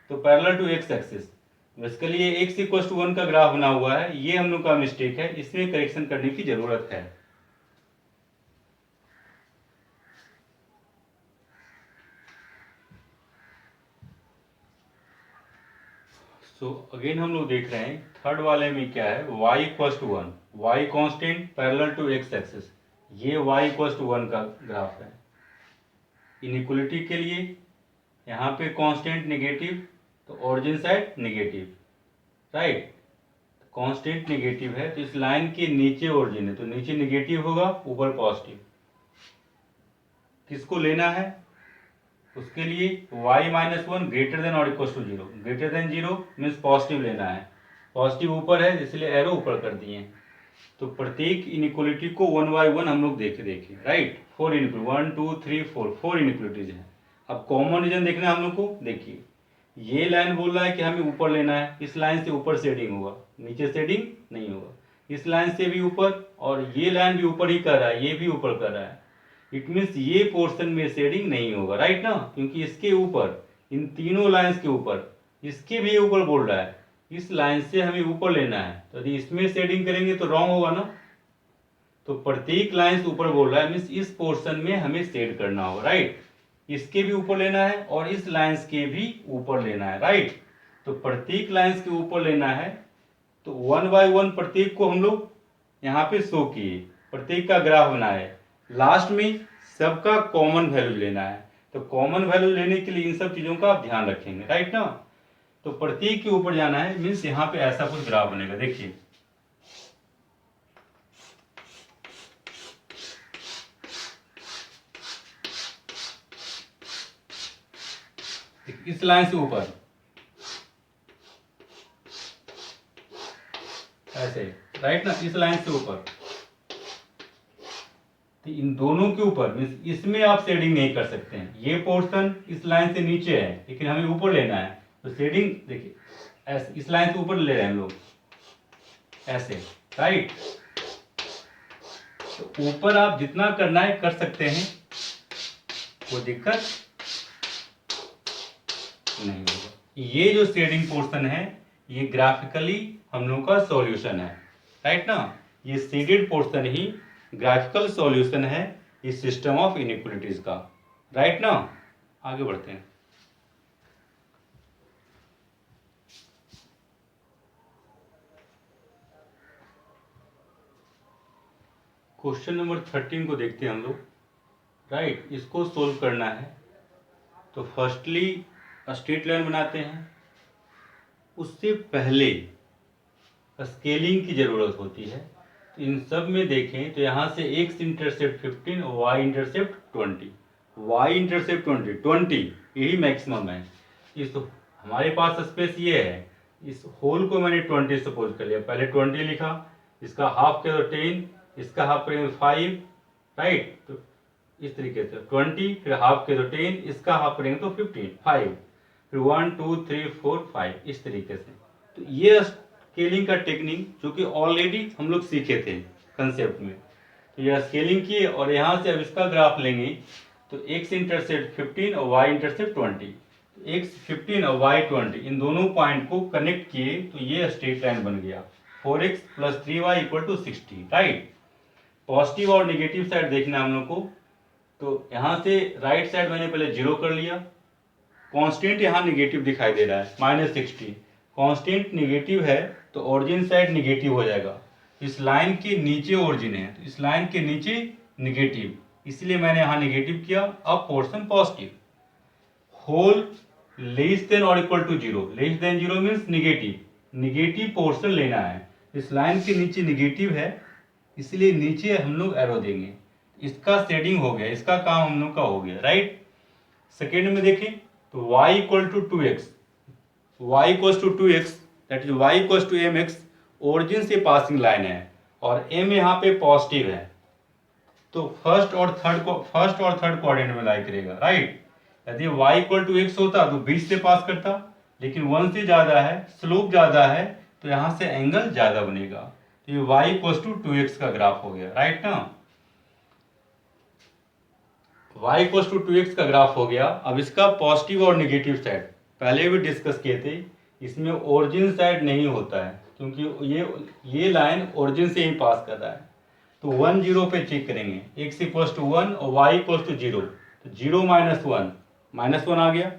तो parallel to x axis, basically ये x इक्वल टू 1 का ग्राफ बना हुआ है, ये हम लोग का मिस्टेक है, इसमें करेक्शन करने की जरूरत है। सो अगेन हम लोग देख रहे हैं थर्ड वाले में क्या है, y equal to 1, y constant parallel to x axis, ये y इक्वल टू 1 का ग्राफ है। इनइक्वलिटी के लिए यहाँ पे कांस्टेंट नेगेटिव तो origin side negative, right. Constant negative है तो इस लाइन के नीचे ओरिजिन है तो नीचे नेगेटिव होगा, ऊपर पॉजिटिव। किसको लेना है उसके लिए y माइनस 1 ग्रेटर देन और equal to 0, greater than 0 means positive लेना है, पॉजिटिव ऊपर है इसलिए एरो ऊपर कर दिए। तो प्रत्येक इनइक्वलिटी को 1 बाय 1 हम लोग देखे राइट। 4 इनइक्वलिटी 1 2 3 4 इनइक्वलिटीज हैं। अब कॉमन रीजन देखना है हम लोग को। देखिए ये लाइन बोल रहा है कि हमें ऊपर लेना है, इस लाइन से ऊपर शेडिंग होगा, नीचे शेडिंग नहीं होगा। इस लाइन से भी ऊपर, और ये लाइन भी ऊपर ही कर रहा है, ये भी ऊपर कर रहा है। इट मीन्स ये पोर्शन में शेडिंग नहीं होगा, राइट ना, क्योंकि इसके ऊपर, इन तीनों लाइंस के ऊपर, इसके भी ऊपर बोल रहा है, इस लाइन से हमें ऊपर लेना है। तो यदि इसमें शेडिंग करेंगे तो रॉन्ग होगा ना। तो प्रत्येक लाइन ऊपर बोल रहा है, मीन्स इस पोर्शन में हमें शेड करना होगा, राइट। इसके भी ऊपर लेना है और इस लाइंस के भी ऊपर लेना है, राइट। तो प्रत्येक लाइंस के ऊपर लेना है। तो 1 बाय 1 प्रत्येक को हम लोग यहाँ पे शो किए, प्रत्येक का ग्राफ बनाए। लास्ट में सबका कॉमन वैल्यू लेना है। तो कॉमन वैल्यू लेने के लिए इन सब चीज़ों का आप ध्यान रखेंगे, राइट ना। तो प्रत्येक के ऊपर जाना है, मीन्स यहाँ पे ऐसा कुछ ग्राफ बनेगा। देखिए इस लाइन से ऊपर ऐसे, राइट ना, इस लाइन से ऊपर। तो इन दोनों के ऊपर, मीन्स इसमें आप शेडिंग नहीं कर सकते हैं। ये पोर्शन इस लाइन से नीचे है, लेकिन हमें ऊपर लेना है। तो शेडिंग देखिए ऐसे, इस लाइन से ऊपर ले रहे हैं हम लोग ऐसे, राइट। तो ऊपर आप जितना करना है कर सकते हैं, कोई दिक्कत नहीं होगा। ये जो शेडिंग पोर्शन है, ये ग्राफिकली हम लोग का सॉल्यूशन है, राइट ना। ये शेडेड पोर्शन ही ग्राफिकल सॉल्यूशन है इस सिस्टम ऑफ इनइक्वालिटीज का, राइट ना। आगे बढ़ते हैं। क्वेश्चन नंबर 13 को देखते हैं हम लोग, राइट। इसको सोल्व करना है। तो फर्स्टली स्ट्रेट लाइन बनाते हैं, उससे पहले स्केलिंग की जरूरत होती है। तो इन सब में देखें तो यहाँ से x इंटरसेप्ट 15 और y इंटरसेप्ट 20, y इंटरसेप्ट 20 यही मैक्सिमम है। इस हमारे पास स्पेस ये है, इस होल को मैंने 20 सपोज कर लिया। पहले 20 लिखा, इसका हाफ किया तो 10, इसका हाफ करेंगे तो 5, राइट। तो इस तरीके से 20, फिर हाफ किया तो 10, इसका हाफ करेंगे तो 15, 5, फिर 1 2 3 4 5, इस तरीके से। तो ये स्केलिंग का टेक्निक जो कि ऑलरेडी हम लोग सीखे थे कंसेप्ट में। तो यह स्केलिंग किए और यहाँ से अब इसका ग्राफ लेंगे। तो x इंटरसेप्ट 15 और y इंटरसेप्ट 20, तो x 15 और y 20, इन दोनों पॉइंट को कनेक्ट किए तो ये स्ट्रेट लाइन बन गया। 4x + 3y = 60, right. पॉजिटिव और नेगेटिव साइड देखना हम लोग को। तो यहाँ से राइट साइड मैंने पहले 0 कर लिया। कांस्टेंट यहाँ नेगेटिव दिखाई दे रहा है -60, कांस्टेंट नेगेटिव है तो ओरिजिन साइड नेगेटिव हो जाएगा। इस लाइन के नीचे ओरिजिन है, तो इस लाइन के नीचे नेगेटिव, इसलिए मैंने यहाँ नेगेटिव किया। अब portion positive, whole less than और equal to 0, less than 0 means negative, negative portion लेना है। इस लाइन के नीचे नेगेटिव है, इसलिए नीचे हम लोग एरो देंगे। इसका शेडिंग हो गया, इसका काम हम लोग का हो गया, राइट। सेकेंड में देखें तो y = 2x, y = 2x, that is y = mx, origin से पासिंग लाइन है और m यहाँ पे पॉजिटिव है। तो फर्स्ट और थर्ड क्वाड्रेंट में लाई करेगा, राइट। यदि y = x होता तो 20 से पास करता, लेकिन 1 से ज़्यादा है, स्लोप ज़्यादा है, तो यहाँ से एंगल ज़्यादा बनेगा। तो ये y = 2x का ग्राफ हो गया, राइट ना। y = 2x का ग्राफ हो गया। अब इसका पॉजिटिव और नेगेटिव साइड पहले भी डिस्कस किए थे। इसमें ओरिजिन साइड नहीं होता है, क्योंकि ये लाइन ओरिजिन से ही पास कर रहा है। तो 1 0 पे चेक करेंगे, x = 1 और y = 0, तो 0 - 1 आ गया।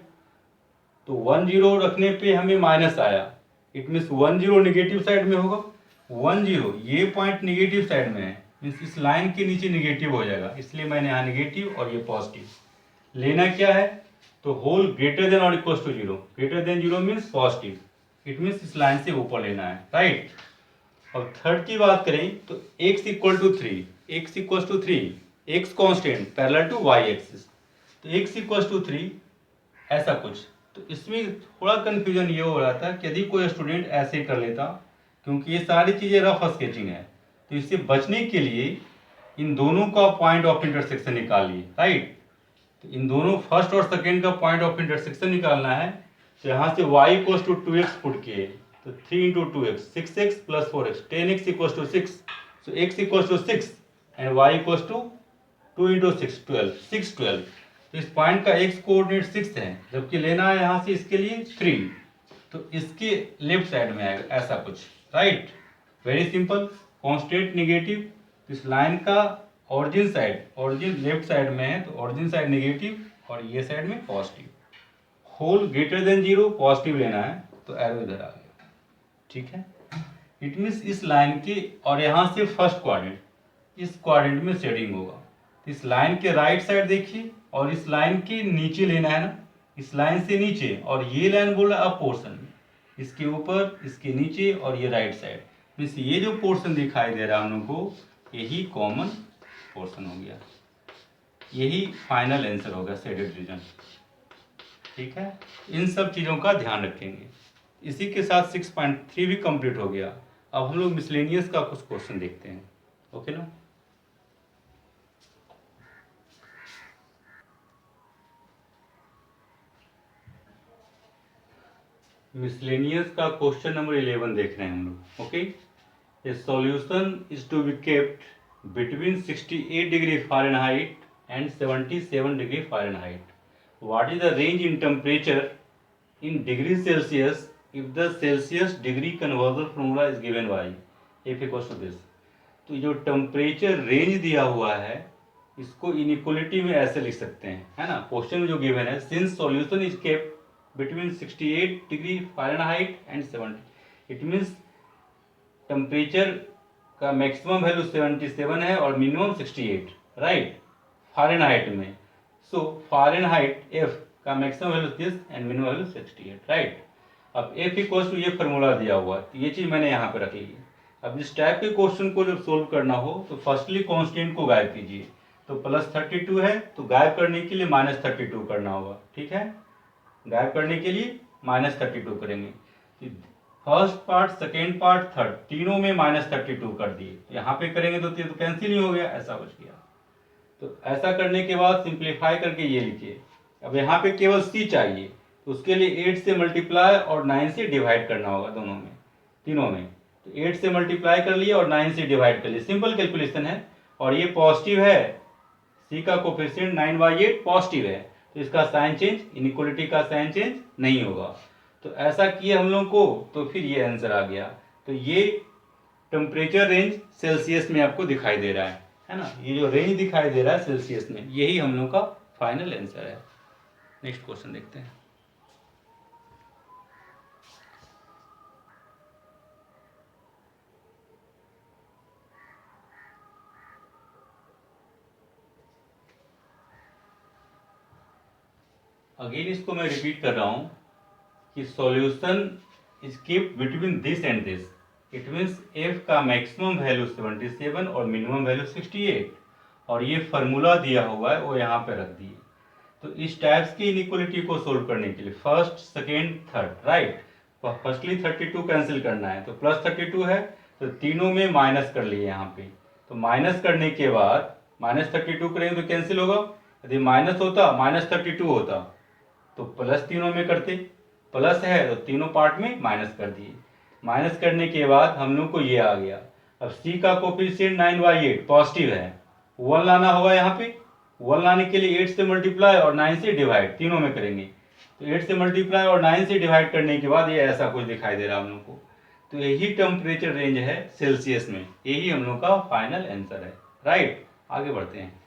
तो 1 0 रखने पे हमें माइनस आया, इट मीन्स 1 0 नेगेटिव साइड में होगा। 1 0 ये पॉइंट नेगेटिव साइड में है, मीन्स इस लाइन के नीचे नेगेटिव हो जाएगा, इसलिए मैंने यहाँ नेगेटिव और ये पॉजिटिव। लेना क्या है, तो होल ग्रेटर देन और equal to 0, greater than 0 means positive, it means इस लाइन से ऊपर लेना है, राइट। अब थर्ड की बात करें तो x = 3, x constant parallel to y axis, तो x = 3 ऐसा कुछ। तो इसमें थोड़ा कन्फ्यूजन ये हो रहा था कि यदि कोई स्टूडेंट ऐसे कर लेता, क्योंकि ये सारी चीज़ें रफ स्केचिंग है, तो इससे बचने के लिए इन दोनों का पॉइंट ऑफ इंटरसेक्शन निकालिए, राइट। तो इन दोनों फर्स्ट और सेकेंड का पॉइंट ऑफ इंटरसेक्शन निकालना है। तो यहाँ से y equals to 2x put किए, तो 3 into 2x 6x plus 4x 10x equals to 6, so x equals to 6 and y equals to 2 into 6 12 6 12। तो इस पॉइंट का x कोऑर्डिनेट 6 है, जबकि लेना है यहाँ से इसके लिए 3, तो इसके लेफ्ट साइड में आएगा ऐसा कुछ, right. Very simple, constant negative, इस लाइन का origin side, origin left side में है तो ऑरिजिन साइड नेगेटिव और ये साइड में positive, whole greater than 0 positive लेना है तो एरो इधर आ गया, ठीक है। इट मीन्स इस लाइन की और यहाँ से फर्स्ट क्वाड्रेंट, इस क्वाड्रेंट में शेडिंग होगा। तो इस लाइन के राइट साइड देखिए और इस लाइन के नीचे लेना है ना, इस लाइन से नीचे, और ये लाइन बोल रहा है अप पोर्शन में, इसके ऊपर इसके नीचे और ये राइट साइड, मीन्स ये जो पोर्शन दिखाई दे रहा है हम लोग को, यही कॉमन पोर्शन हो गया, यही फाइनल आंसर होगा शेडेड रीजन, ठीक है। इन सब चीज़ों का ध्यान रखेंगे। इसी के साथ 6.3 भी कंप्लीट हो गया। अब हम लोग मिसलेनियस का कुछ क्वेश्चन देखते हैं, ओके ना। मिसलेनियस का क्वेश्चन नंबर 11 देख रहे हैं हम लोग, okay. A solution is to be kept between 68 degree Fahrenheit and 77 degree Fahrenheit. What is the range in temperature in degree Celsius if the Celsius degree conversion formula is given by F equals to this। तो जो temperature range दिया हुआ है इसको inequality में ऐसे लिख सकते हैं, है ना। क्वेश्चन में जो गिवन है, since solution is kept between 68 degree Fahrenheit and 70, it means temperature का मैक्सिमम वैल्यू 77 है और मिनिमम 68, राइट, फ़ारेनहाइट में। सो फ़ारेनहाइट एफ का maximum value 30 and minimum value 68, right. अब एफ इक्वल्स टू ये फार्मूला दिया हुआ है, तो ये चीज़ मैंने यहाँ पे रख ली है। अब इस टाइप के क्वेश्चन को जब सोल्व करना हो तो फर्स्टली कांस्टेंट को गायब कीजिए। तो +32 है तो गायब करने के लिए -32 करना होगा, ठीक है। गायब करने के लिए -32 करेंगे। First part, second part, third, तीनों में -32 कर दिए। यहाँ पे करेंगे तो कैंसिल ही हो गया, ऐसा बच गया। तो ऐसा करने के बाद सिंप्लीफाई करके ये लिखिए। अब यहाँ पे केवल c चाहिए, तो उसके लिए 8 से मल्टीप्लाई और 9 से डिवाइड करना होगा, दोनों में, तीनों में। तो 8 से मल्टीप्लाई कर लिए और 9 से डिवाइड कर लिए, सिंपल कैलकुलेशन है। और ये पॉजिटिव है, c का कोफिशिएंट 9/8 पॉजिटिव है, तो इसका साइन चेंज, इनइक्वलिटी का साइन चेंज नहीं होगा। तो ऐसा किए हम लोग को, तो फिर ये आंसर आ गया। तो ये टेम्परेचर रेंज सेल्सियस में आपको दिखाई दे रहा है ना। ये जो रेंज दिखाई दे रहा है सेल्सियस में, यही हम लोग का फाइनल आंसर है। नेक्स्ट क्वेश्चन देखते हैं। अगेन इसको मैं रिपीट कर रहा हूं कि solution is kept between this and this, it means F का मैक्सिमम वैल्यू 77 और मिनिमम वैल्यू 68, और ये फार्मूला दिया हुआ है वो यहाँ पे रख दिए। तो इस टाइप्स की इनइक्वलिटी को सोल्व करने के लिए first, second, third, right, firstly 32 cancel करना है, तो +32 है तो तीनों में माइनस कर लिए यहाँ पे। तो माइनस करने के बाद -32 करेंगे तो कैंसिल होगा। यदि माइनस होता, -32 होता तो प्लस तीनों में करते, प्लस है तो तीनों पार्ट में माइनस कर दिए। माइनस करने के बाद हम लोग को ये आ गया। अब c का कोफिशिएंट 9/8 पॉजिटिव है, 1 लाना होगा यहाँ पे। 1 लाने के लिए 8 से मल्टीप्लाई और 9 से डिवाइड, तीनों में करेंगे। तो 8 से मल्टीप्लाई और 9 से डिवाइड करने के बाद ये ऐसा कुछ दिखाई दे रहा है हम लोग को। तो यही टेम्परेचर रेंज है सेल्सियस में, यही हम लोग का फाइनल आंसर है, राइट। आगे बढ़ते हैं।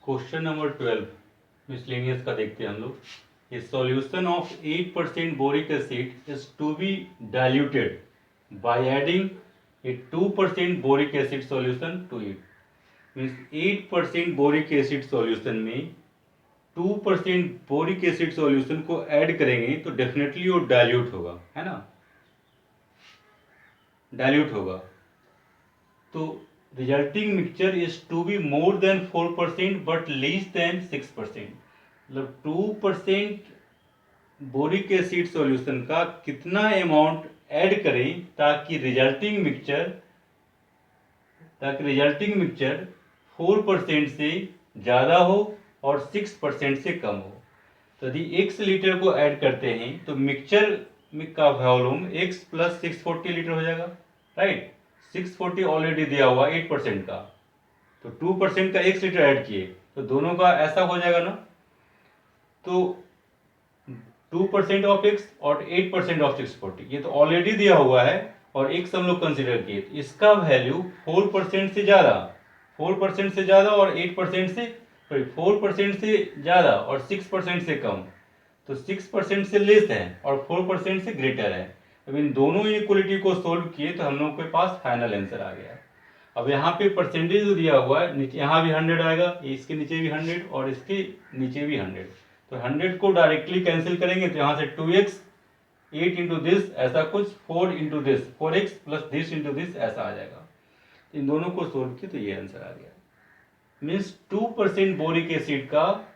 क्वेश्चन नंबर 12 मिसलेनियस का देखते हैं हम लोग। A solution of 8% boric acid is to be diluted by adding a 2% boric acid solution to it. Means 8% boric acid solution में 2% बोरिक एसिड सॉल्यूशन को ऐड करेंगे तो डेफिनेटली वो डाइल्यूट होगा, है ना, डाइल्यूट होगा। तो resulting mixture is to be more than 4% but less than 6%। मतलब 2% बोरिक एसिड सॉल्यूशन का कितना अमाउंट ऐड करें ताकि रिजल्टिंग मिक्सचर 4% से ज़्यादा हो और 6% से कम हो। तो यदि x लीटर को ऐड करते हैं तो मिक्सचर का वॉल्यूम x प्लस 640 लीटर हो जाएगा, राइट। 640 ऑलरेडी दिया हुआ 8% का, तो 2% का x लीटर ऐड किए तो दोनों का ऐसा हो जाएगा ना। तो 2% ऑफ x और 8% ऑफ 640 ये तो ऑलरेडी दिया हुआ है और x हम लोग कंसिडर किए, तो इसका वैल्यू 4% से ज़्यादा, 4% से ज़्यादा और 8% से 4% से ज़्यादा और 6% से कम, तो 6% से लेस है और 4% से ग्रेटर है। अब इन दोनों इक्वलिटी को सोल्व किए तो हम लोग के पास फाइनल आंसर आ गया। अब यहाँ पे परसेंटेज जो दिया हुआ है नीचे, यहाँ भी 100 आएगा, इसके नीचे भी 100 और इसके नीचे भी 100, तो 100 को डायरेक्टली कैंसिल करेंगे तो यहाँ से 2x 8 इंटू दिस ऐसा कुछ 4 into this 4x plus this into this ऐसा आ जाएगा। इन दोनों को सोल्व किए तो ये आंसर आ गया। मीन्स 2% बोरिक एसिड का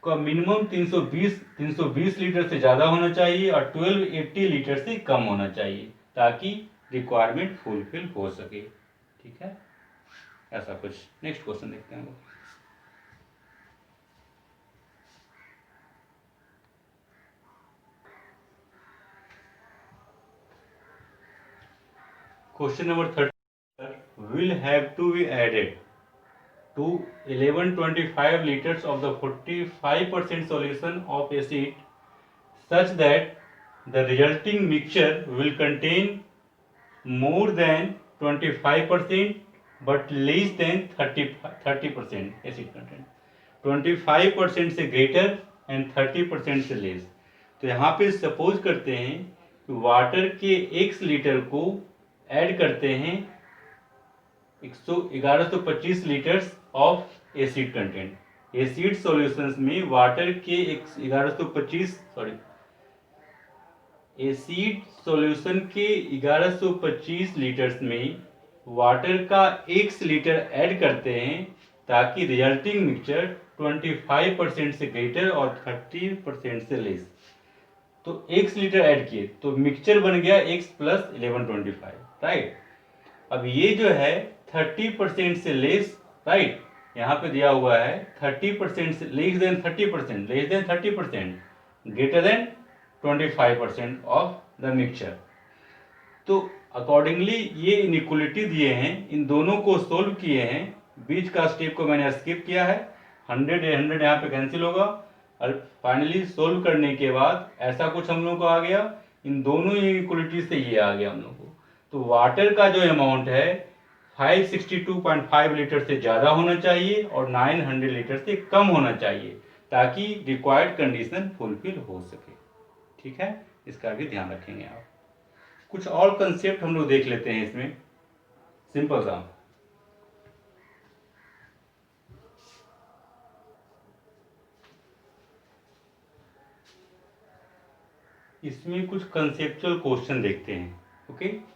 मिनिमम 320 लीटर से ज़्यादा होना चाहिए और 1280 लीटर से कम होना चाहिए ताकि रिक्वायरमेंट फुलफिल हो सके। ठीक है, ऐसा कुछ। नेक्स्ट क्वेश्चन देखते हैं। Question number 30 will have to be added to 1125 liters of the 45% solution of acid such that the resulting mixture will contain more than 25% but less than 30% acid content, 25% से greater and 30% से less। तो यहाँ पे suppose करते हैं कि water के x litre को ऐड करते हैं 1125 litres of acid content. Acid solutions में वाटर के 1125 एसिड सॉल्यूशन के 1125 लीटर्स में वाटर का x लीटर ऐड करते हैं ताकि रिजल्टिंग मिक्सचर 25% से ग्रेटर और 30% से लेस। तो x लीटर ऐड किए तो मिक्सचर बन गया x प्लस 1125, राइट। अब ये जो है 30% से लेस, राइट, यहाँ पे दिया हुआ है 30% से less than 30%, less than 30%, greater than 25% of the mixture. तो अकॉर्डिंगली ये इनइक्वलिटी दिए हैं, इन दोनों को सोल्व किए हैं। बीच का स्टेप को मैंने स्किप किया है, 100 यहाँ पे कैंसिल होगा और फाइनली सोल्व करने के बाद ऐसा कुछ हम लोग को आ गया। इन दोनों इनइक्वलिटी से ये आ गया हम लोग को। तो वाटर का जो अमाउंट है 562.5 लीटर से ज़्यादा होना चाहिए और 900 लीटर से कम होना चाहिए ताकि रिक्वायर्ड कंडीशन फुलफिल हो सके। ठीक है, इसका भी ध्यान रखेंगे आप। कुछ और कंसेप्ट हम लोग देख लेते हैं इसमें, सिंपल सा। इसमें कुछ कंसेप्चुअल क्वेश्चन देखते हैं। Okay,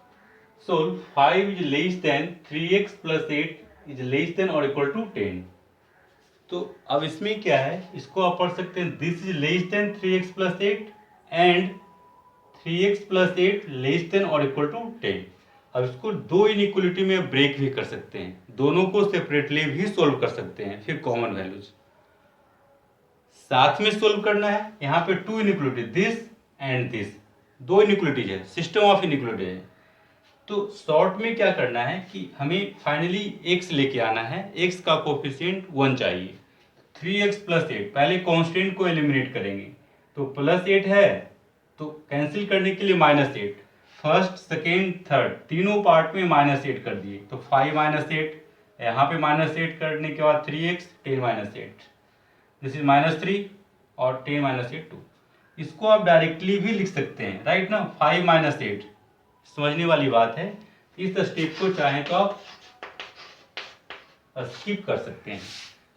solve 5 is less than 3x plus 8 is less than or equal to 10। तो अब इसमें क्या है, इसको आप पढ़ सकते हैं this is less then 3x plus 8 and 3x plus 8 less than और इक्वल टू 10। अब इसको दो इनइक्वलिटी में ब्रेक भी कर सकते हैं, दोनों को सेपरेटली भी सोल्व कर सकते हैं। फिर कॉमन वैल्यूज साथ में सोल्व करना है। यहाँ पे two inequality this and this, दो इनइक्वलिटीज है, सिस्टम ऑफ इनइक्वलिटी है। तो शॉर्ट में क्या करना है कि हमें फाइनली x लेके आना है, x का कोफिशिएंट 1 चाहिए। 3x प्लस 8, पहले कांस्टेंट को एलिमिनेट करेंगे तो प्लस 8 है तो कैंसिल करने के लिए -8, फर्स्ट सेकेंड थर्ड तीनों पार्ट में -8 कर दिए तो 5 -8, यहाँ पे -8 करने के बाद 3x 10 -8, दिस इज -3 और 10 -8 2। इसको आप डायरेक्टली भी लिख सकते हैं, राइट ना। 5 -8 समझने वाली बात है, इस स्टेप को चाहें तो आप स्किप कर सकते हैं।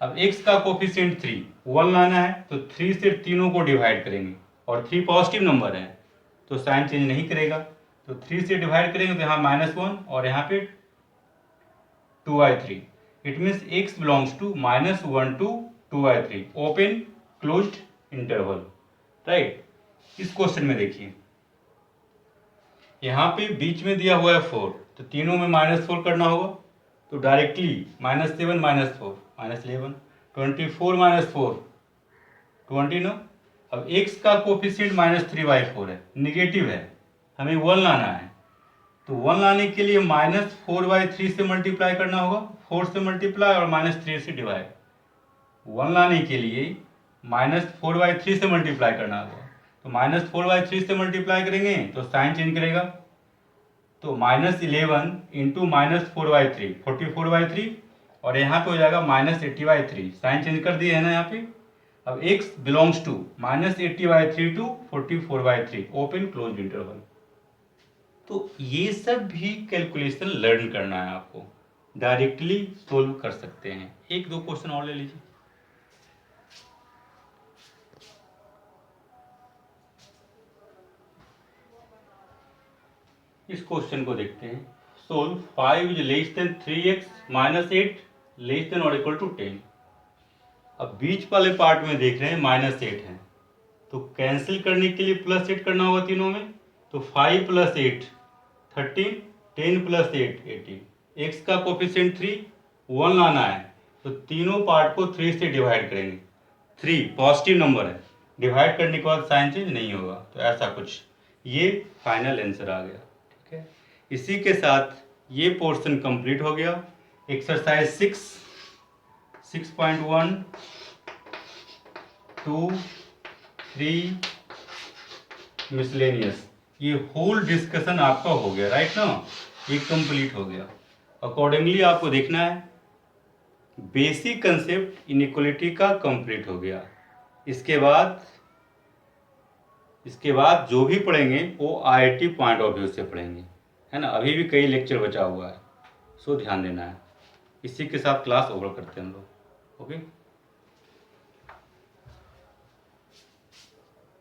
अब x का कोफिशिएंट 3 1 लाना है तो 3 से तीनों को डिवाइड करेंगे और 3 पॉजिटिव नंबर है तो साइन चेंज नहीं करेगा, तो 3 से डिवाइड करेंगे तो यहाँ -1 और यहाँ पे 2/3। It means x belongs to -1 to 2/3, open closed interval, right. इस क्वेश्चन में देखिए यहाँ पे बीच में दिया हुआ है 4, तो तीनों में -4 करना होगा, तो डायरेक्टली -7 -4 -11, 24 -4 20 ना। अब x का कोफिशिएंट -3/4 है, निगेटिव है, हमें 1 लाना है, तो 1 लाने के लिए -4/3 से मल्टीप्लाई करना होगा, 4 से मल्टीप्लाई और -3 से डिवाइड। 1 लाने के लिए -4/3 से मल्टीप्लाई करना होगा, तो -4/3 से मल्टीप्लाई करेंगे तो साइन चेंज करेगा, तो -11 इंटू -4/3 44/3, और यहाँ पे हो जाएगा -80/3, साइन चेंज कर दिए है ना यहाँ पे। अब x belongs to -80/3 to 44/3, open close interval. तो ये सब भी कैलकुलेशन लर्न करना है आपको, डायरेक्टली सोल्व कर सकते हैं। एक दो क्वेश्चन और ले लीजिए। इस क्वेश्चन को देखते हैं। Solve 5 is less then 3x minus 8 less than और इक्वल टू 10। अब बीच वाले पार्ट में देख रहे हैं -8 है, तो कैंसिल करने के लिए +8 करना होगा तीनों में, तो 5 + 8 13, 10 + 8 18, x का कोफिशिएंट 3, 1 लाना है, तो तीनों पार्ट को 3 से डिवाइड करेंगे। 3 पॉजिटिव नंबर है, डिवाइड करने के बाद साइन चेंज नहीं होगा, तो ऐसा कुछ। ये फाइनल आंसर आ गया। ठीक है, इसी के साथ ये पोर्शन कंप्लीट हो गया। एक्सरसाइज 6.1 2 3 मिसलेनियस, ये होल डिस्कशन आपका हो गया, राइट ना, ये कंप्लीट हो गया। अकॉर्डिंगली आपको देखना है, बेसिक कंसेप्ट इनइक्वालिटी का कंप्लीट हो गया। इसके बाद जो भी पढ़ेंगे वो आईआईटी पॉइंट ऑफ व्यू से पढ़ेंगे, है ना। अभी भी कई लेक्चर बचा हुआ है, सो ध्यान देना है। इसी के साथ क्लास ओवर करते हैं हम लोग। ओके।